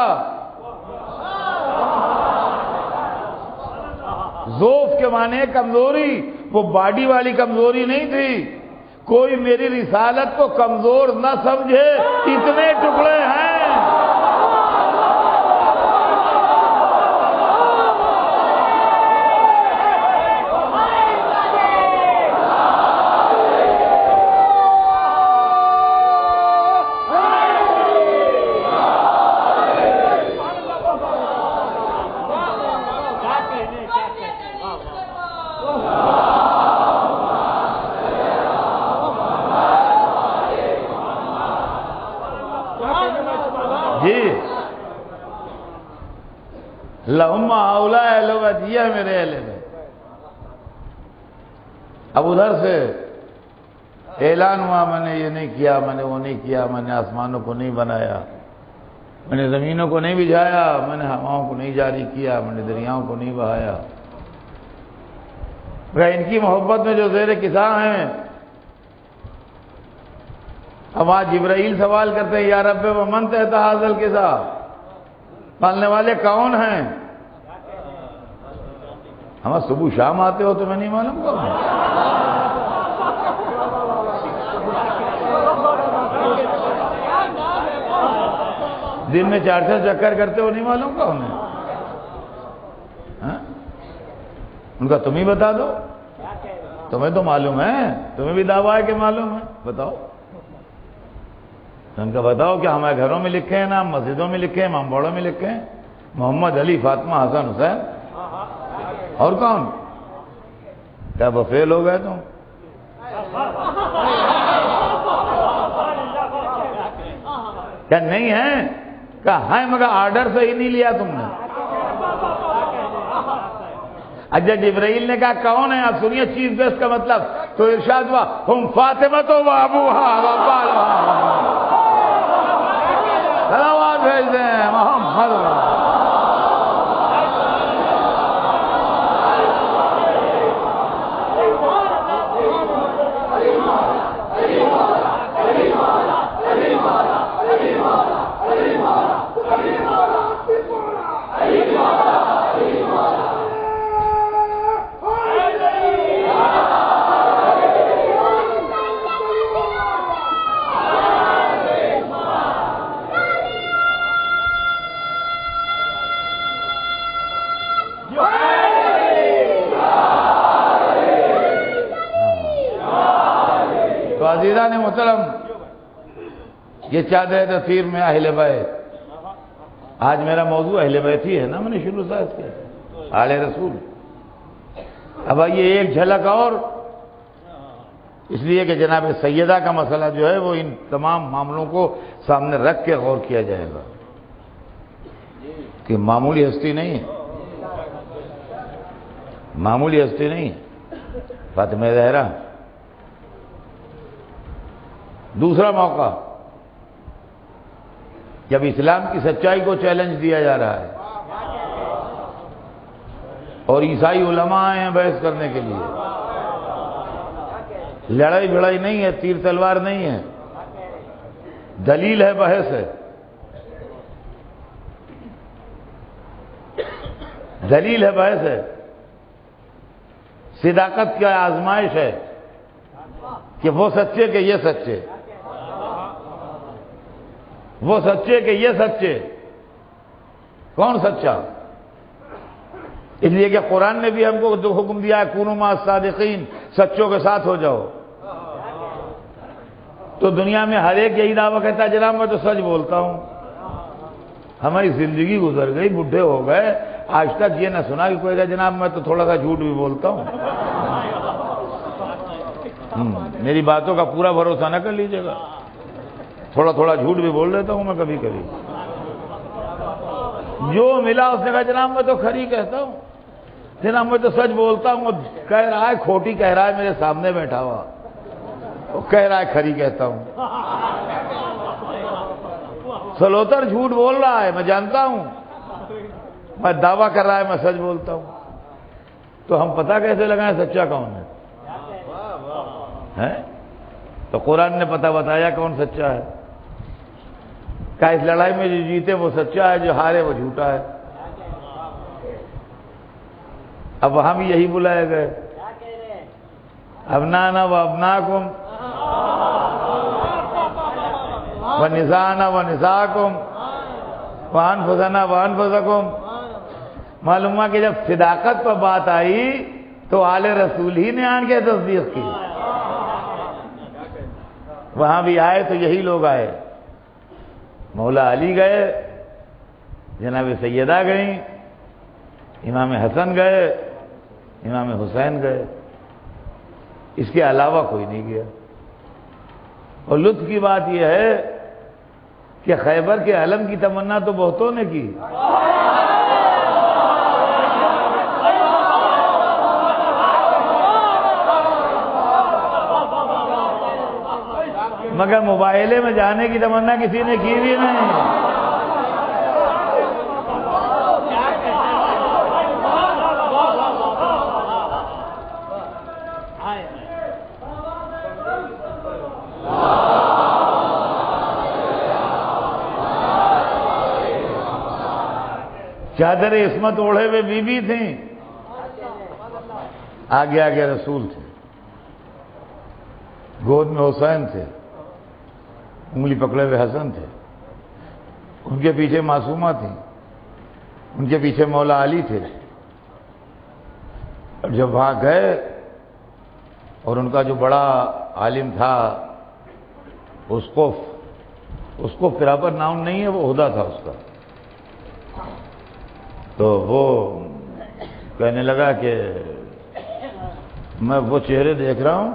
ذوف کے معنی کمزوری, وہ باڈی والی کمزوری نہیں تھی. کوئی میری رسالت کو کمزور نہ سمجھے, اتنے ٹکڑے ہیں. اللہم ہؤلاء اہل بیت, یہ ہے میرے اہل بیت. اب ادھر سے اعلان ہوا, میں نے یہ نہیں کیا, میں نے وہ نہیں کیا, میں نے آسمانوں کو نہیں بنایا, میں نے زمینوں کو نہیں بجھایا, میں نے ہواؤں کو نہیں جاری کیا, میں نے دریاؤں کو نہیں بہایا. ان کی محبت میں جو زیر کساں ہیں. اب آج جبرائیل سوال کرتے ہیں, یا رب ومن تحت ھذا الکساء, پالنے والے کون ہیں؟ ہم صبح شام آتے ہو تو میں نہیں معلوم کون. دن میں 4 چکر کرتے ہو, نہیں معلوم کون ہے. ان کا تم ہی بتا دو, تمہیں تو معلوم ہے, تمہیں بھی دعویٰ ہے کہ معلوم ہے, بتاؤ. ان کا بتاؤ کہ ہمارے گھروں میں لکھے ہیں نام, مسجدوں میں لکھے ہیں, امامباڑوں میں لکھے ہیں, محمد علی فاطمہ حسن حسین. اور کون؟ کیا وہ فیل ہو گئے تم؟ کیا نہیں ہے؟ کہا ہے مگر آرڈر سے ہی نہیں لیا تم نے. اجا جبرائیل نے کہا کون ہے؟ آپ سنیے چیف گیسٹ کا مطلب. تو ارشاد ہوا ہم فاطمہ تو ابوہا وبالہا. سلامات بھیج دیں محمد. عزیزان محترم, یہ چادر تطہیر میں اہل بیت. آج میرا موضوع اہل بیت ہی ہے نا, میں نے شروع سے کیا آل رسول. اب آئیے ایک جھلک اور, اس لیے کہ جناب سیدہ کا مسئلہ جو ہے وہ ان تمام معاملوں کو سامنے رکھ کے غور کیا جائے گا کہ معمولی ہستی نہیں ہے, معمولی ہستی نہیں ہے فاطمہ زہرا. دوسرا موقع جب اسلام کی سچائی کو چیلنج دیا جا رہا ہے اور عیسائی علماء آئے ہیں بحث کرنے کے لیے. لڑائی بھڑائی نہیں ہے, تیر تلوار نہیں ہے, دلیل ہے, بحث ہے. دلیل ہے, بحث ہے, صداقت کی آزمائش ہے کہ وہ سچے کہ یہ سچے, وہ سچے کہ یہ سچے, کون سچا. اس لیے کہ قرآن نے بھی ہم کو جو حکم دیا ہے کونوا مع الصادقین, سچوں کے ساتھ ہو جاؤ. تو دنیا میں ہر ایک یہی دعویٰ کہتا ہے جناب میں تو سچ بولتا ہوں. ہماری زندگی گزر گئی، بڈھے ہو گئے، آج تک یہ نہ سنا کہ کوئی کہے جناب میں تو تھوڑا سا جھوٹ بھی بولتا ہوں. میری باتوں کا پورا بھروسہ نہ کر لیجیے گا، تھوڑا تھوڑا جھوٹ بھی بول دیتا ہوں میں کبھی کبھی. جو ملا اس نے کہا جناب میں تو کھری کہتا ہوں، جناب میں تو سچ بولتا ہوں. کہہ رہا ہے کھوٹی کہہ رہا ہے، میرے سامنے بیٹھا ہوا وہ کہہ رہا ہے کھری کہتا ہوں. سلوتر جھوٹ بول رہا ہے، میں جانتا ہوں، میں دعویٰ کر رہا ہے میں سچ بولتا ہوں. تو ہم پتہ کیسے لگائیں سچا کون ہے؟ تو قرآن نے پتہ بتایا کون سچا ہے. کہ اس لڑائی میں جو جیتے وہ سچا ہے، جو ہارے وہ جھوٹا ہے. اب وہاں بھی یہی بلائے گئے، ابنانا و ابناکم ونساءنا ونساءکم وانفسنا وانفسکم. معلوم ہوا کہ جب صداقت پر بات آئی تو آل رسول ہی نے آن کے تصدیق کی. وہاں بھی آئے تو یہی لوگ آئے، مولا علی گئے، جناب سیدہ گئیں، امام حسن گئے، امام حسین گئے، اس کے علاوہ کوئی نہیں گیا. اور لطف کی بات یہ ہے کہ خیبر کے علم کی تمنا تو بہتوں نے کی، مگر مباہلے میں جانے کی تمنا کسی نے کی بھی نہیں. چادر عصمت اوڑھے ہوئے بی تھیں، آگے آگے رسول تھے، گود میں حسین تھے، انگلی پکڑے ہوئے حسن تھے، ان کے پیچھے معصومہ تھیں، ان کے پیچھے مولا علی تھے. اور جب وہاں گئے اور ان کا جو بڑا عالم تھا اس کو پراپر نام نہیں ہے، وہ عہدہ تھا اس کا، تو وہ کہنے لگا کہ میں وہ چہرے دیکھ رہا ہوں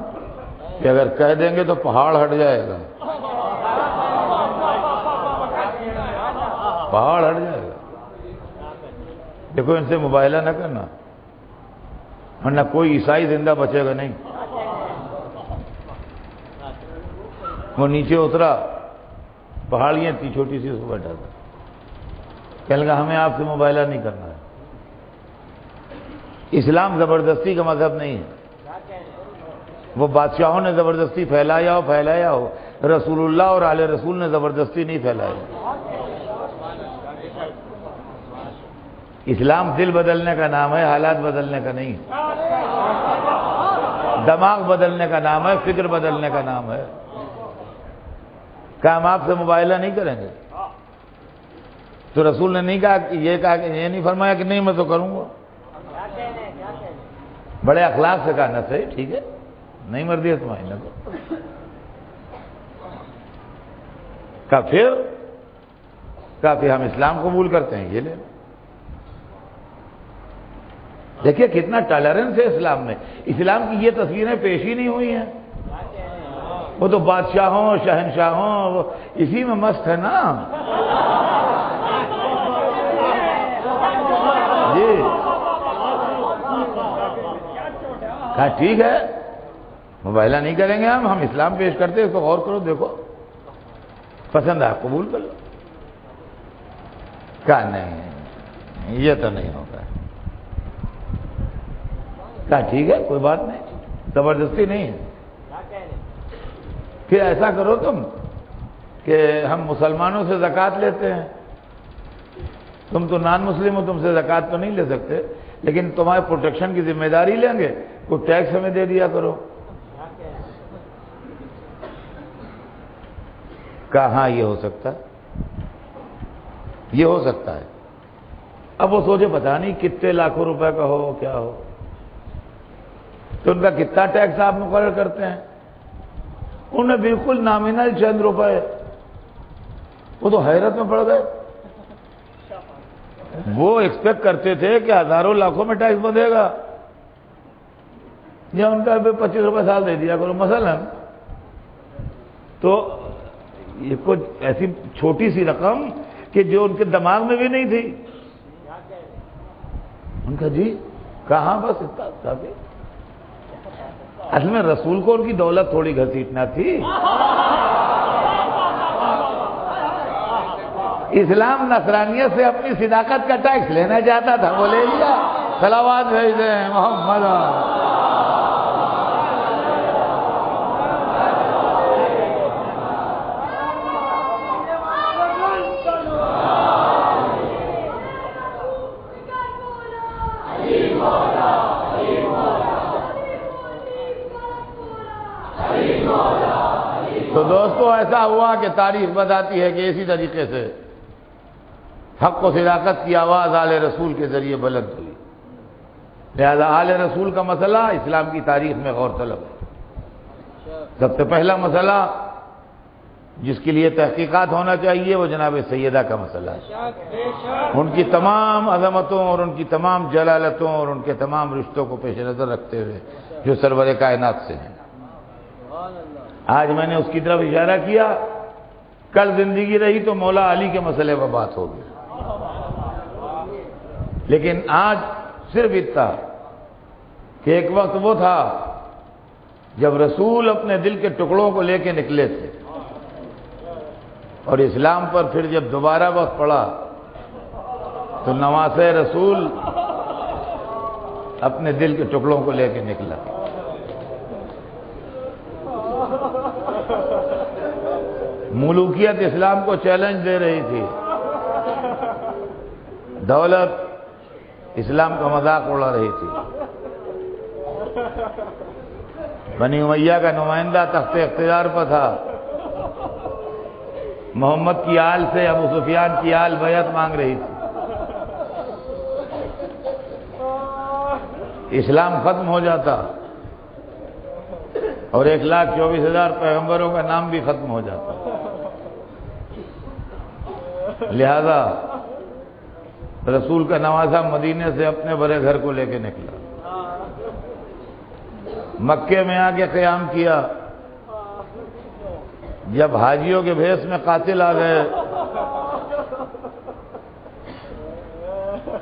کہ اگر کہہ دیں گے تو پہاڑ ہٹ جائے گا، پہاڑ ہٹ جائے گا. دیکھو ان سے مباہلہ نہ کرنا ورنہ کوئی عیسائی زندہ بچے گا نہیں. وہ نیچے اترا، پہاڑیاں تھی چھوٹی سی، اس کو بیٹھا تھا، کہنے لگا ہمیں آپ سے مباہلہ نہیں کرنا ہے. اسلام زبردستی کا مذہب نہیں ہے، وہ بادشاہوں نے زبردستی پھیلایا ہو، رسول اللہ اور آل رسول نے زبردستی نہیں پھیلایا. اسلام دل بدلنے کا نام ہے، حالات بدلنے کا نہیں. دماغ بدلنے کا نام ہے، فکر بدلنے کا نام ہے. کہ ہم آپ سے مباہلہ نہیں کریں گے. تو رسول نے نہیں کہا کہ یہ نہیں فرمایا کہ نہیں میں تو کروں گا. بڑے اخلاق سے کہا نہ صحیح ٹھیک ہے، نہیں مرضی ہے تمہاری نہ کو. پھر ہم اسلام قبول کرتے ہیں، یہ لے. دیکھیے کتنا ٹالرنس ہے اسلام میں. اسلام کی یہ تصویریں پیش ہی نہیں ہوئی ہیں. وہ تو بادشاہوں شہنشاہوں وہ اسی میں مست ہے نا. جی کہا ٹھیک ہے مباہلہ نہیں کریں گے ہم اسلام پیش کرتے اس کو غور کرو دیکھو پسند ہے قبول کر لو. کہا نہیں یہ تو نہیں ہوگا. کہا ٹھیک ہے کوئی بات نہیں، زبردستی نہیں ہے. پھر ایسا کرو تم کہ ہم مسلمانوں سے زکوٰۃ لیتے ہیں، تم تو نان مسلم ہو، تم سے زکوٰۃ تو نہیں لے سکتے، لیکن تمہارے پروٹیکشن کی ذمہ داری لیں گے، کوئی ٹیکس ہمیں دے دیا کرو. کہاں یہ ہو سکتا ہے؟ یہ ہو سکتا ہے. اب وہ سوچے پتہ نہیں کتنے لاکھوں روپے کا ہو کیا ہو، تو ان کا کتنا ٹیکس آپ مقرر کرتے ہیں؟ انہیں بالکل نامنل چند روپے، وہ تو حیرت میں پڑ گئے۔ وہ ایکسپیکٹ کرتے تھے کہ ہزاروں لاکھوں میں ٹیکس بندھے گا، یا ان کا 25 روپے سال دے دیا کرو مثلا۔ تو یہ کچھ ایسی چھوٹی سی رقم کہ جو ان کے دماغ میں بھی نہیں تھی، ان کا جی کہاں بس اتنا کافی۔ اصل میں رسول کو ان کی دولت تھوڑی گھسیٹنا تھی، اسلام نصرانیت سے اپنی صداقت کا ٹیکس لینا چاہتا تھا، وہ لے لیا۔ صلوات بھیج دیں محمد۔ تو دوستو ایسا ہوا کہ تاریخ بتاتی ہے کہ اسی طریقے سے حق و صداقت کی آواز آل رسول کے ذریعے بلند ہوئی۔ لہذا آل رسول کا مسئلہ اسلام کی تاریخ میں غور طلب ہے۔ سب سے پہلا مسئلہ جس کے لیے تحقیقات ہونا چاہیے وہ جناب سیدہ کا مسئلہ ہے، ان کی تمام عظمتوں اور ان کی تمام جلالتوں اور ان کے تمام رشتوں کو پیش نظر رکھتے ہوئے جو سرور کائنات سے ہیں۔ آج میں نے اس کی طرف اشارہ کیا، کل زندگی رہی تو مولا علی کے مسئلے پر بات ہوگی، لیکن آج صرف اتنا کہ ایک وقت وہ تھا جب رسول اپنے دل کے ٹکڑوں کو لے کے نکلے تھے، اور اسلام پر پھر جب دوبارہ وقت پڑا تو نواسہ رسول اپنے دل کے ٹکڑوں کو لے کے نکلا۔ ملوکیت اسلام کو چیلنج دے رہی تھی، دولت اسلام کا مذاق اڑا رہی تھی، بنی امیہ کا نمائندہ تخت اقتدار پر تھا، محمد کی آل سے ابو سفیان کی آل بیعت مانگ رہی تھی، اسلام ختم ہو جاتا اور 1,24,000 پیغمبروں کا نام بھی ختم ہو جاتا۔ لہذا رسول کا نواسہ مدینے سے اپنے بڑے گھر کو لے کے نکلا، مکے میں آ کے قیام کیا۔ جب حاجیوں کے بھیس میں قاتل آ گئے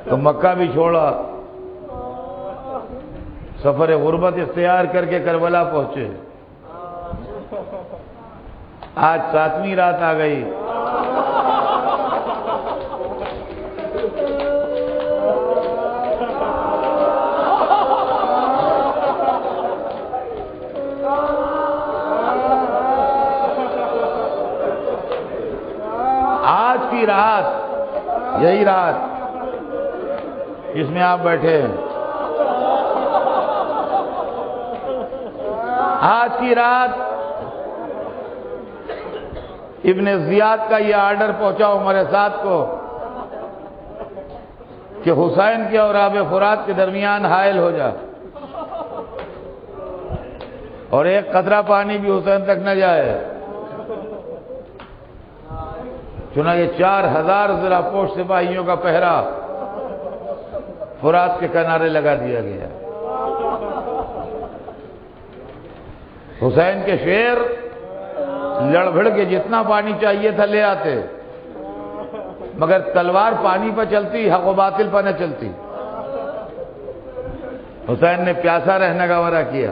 تو مکہ بھی چھوڑا، سفر غربت اختیار کر کے کربلا پہنچے۔ آج 7ویں رات آ گئی، آج کی رات یہی رات جس میں آپ بیٹھے ہیں، آج کی رات ابن زیاد کا یہ آرڈر پہنچا عمر سعد کو کہ حسین کے اور آب فرات کے درمیان حائل ہو جا، اور ایک قطرہ پانی بھی حسین تک نہ جائے۔ چنانچہ 4,000 ذرا پوش سپاہیوں کا پہرا فرات کے کنارے لگا دیا گیا۔ حسین کے شیر لڑ بھڑ کے جتنا پانی چاہیے تھا لے آتے، مگر تلوار پانی پر چلتی، حق و باطل پر نہ چلتی۔ حسین نے پیاسا رہنا گوارا کیا،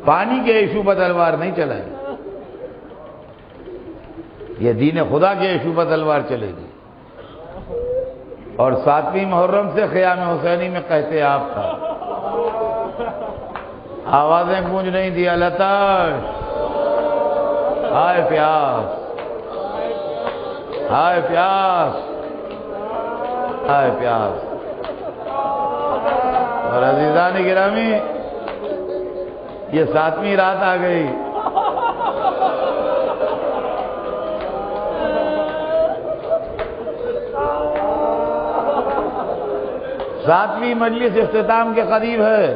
پانی کے ایشو پر تلوار نہیں چلائی، یہ دین خدا کے ایشو پر تلوار چلے گی۔ اور 7ویں محرم سے خیام حسینی میں کہتے آپ تھا، آوازیں گونج نہیں دی، التش، ہائے پیاس، ہائے پیاس، ہائے پیاس۔ اور عزیزان گرامی، یہ 7ویں رات آ گئی، ساتویں مجلس اختتام کے قریب ہے۔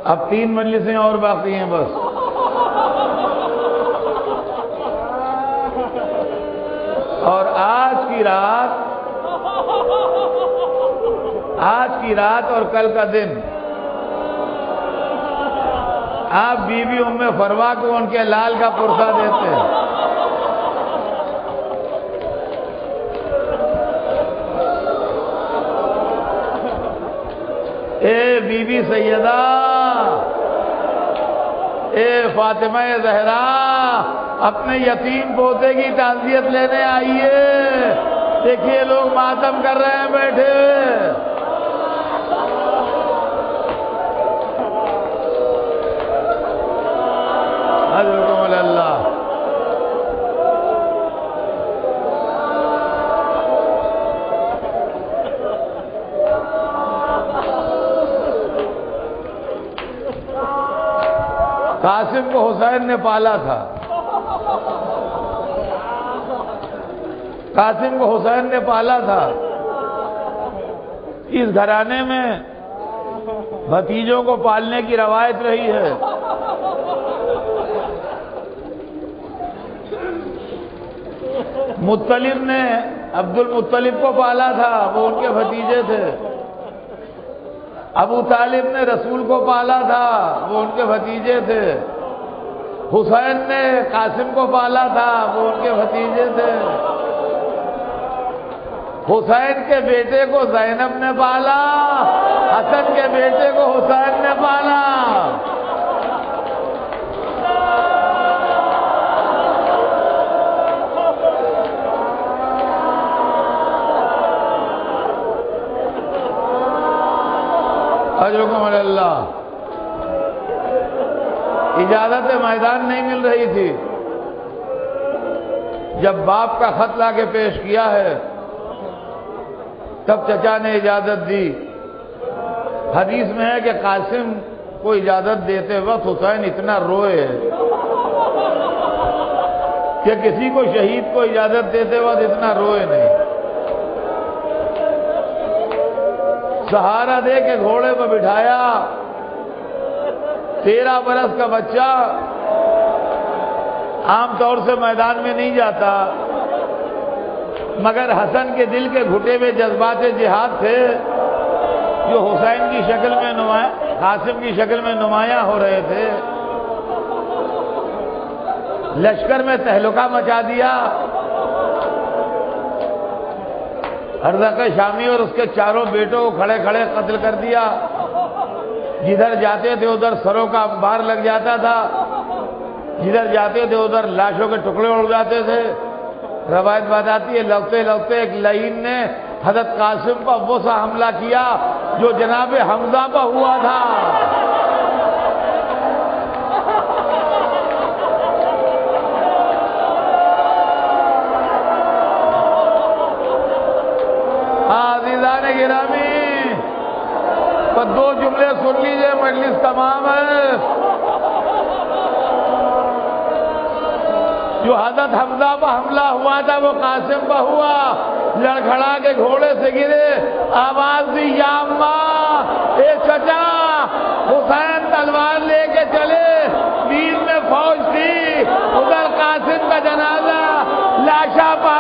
اب 3 مجلسیں اور باقی ہیں بس. اور آج کی رات اور کل کا دن آپ بی بی ام فروا کو ان کے لال کا پرسہ دیتے ہیں. اے بی بی سیدہ، اے فاطمہ زہرا، اپنے یتیم پوتے کی تعزیت لینے آئیے. دیکھیے لوگ ماتم کر رہے ہیں بیٹھے. حضرکم اللہ. قاسم کو حسین نے پالا تھا. قاسم کو حسین نے پالا تھا. اس گھرانے میں بھتیجوں کو پالنے کی روایت رہی ہے. مطلب نے عبد المطلب کو پالا تھا، وہ ان کے بھتیجے تھے. ابو طالب نے رسول کو پالا تھا، وہ ان کے بھتیجے تھے. حسین نے قاسم کو پالا تھا، وہ ان کے بھتیجے تھے. حسین کے بیٹے کو زینب نے پالا، حسن کے بیٹے کو حسین نے پالا. اجرکم اللہ. اجازت میدان نہیں مل رہی تھی. جب باپ کا خط لا کے پیش کیا ہے تب چچا نے اجازت دی. حدیث میں ہے کہ قاسم کو اجازت دیتے وقت حسین اتنا روئے کہ کسی کو شہید کو اجازت دیتے وقت اتنا روئے نہیں. سہارا دے کے گھوڑے پہ بٹھایا. 13 برس کا بچہ عام طور سے میدان میں نہیں جاتا، مگر حسن کے دل کے گھٹے ہوئے جذبات جہاد تھے جو حسین کی شکل میں قاسم کی شکل میں نمایاں ہو رہے تھے. لشکر میں تہلکہ مچا دیا. ہرزق شامی اور اس کے چاروں بیٹوں کو کھڑے کھڑے قتل کر دیا. جدھر جاتے تھے ادھر سروں کا انبار لگ جاتا تھا، جدھر جاتے تھے ادھر لاشوں کے ٹکڑے اڑ جاتے تھے. روایت بتاتی ہے لوٹتے لوٹتے ایک لعین نے حضرت قاسم پر وہ سا حملہ کیا جو جناب حمزہ پر ہوا تھا. عزیزان گرامی، پر 2 جملے سن لیجئے، مجلس تمام ہے. جو حضرت حمزہ پر حملہ ہوا تھا وہ قاسم پر ہوا. لڑکھڑا کے گھوڑے سے گرے، آواز دی یا اماں، اے چچا. حسین تلوار لے کے چلے، دین میں فوج تھی. ادھر قاسم کا جنازہ لاشا پا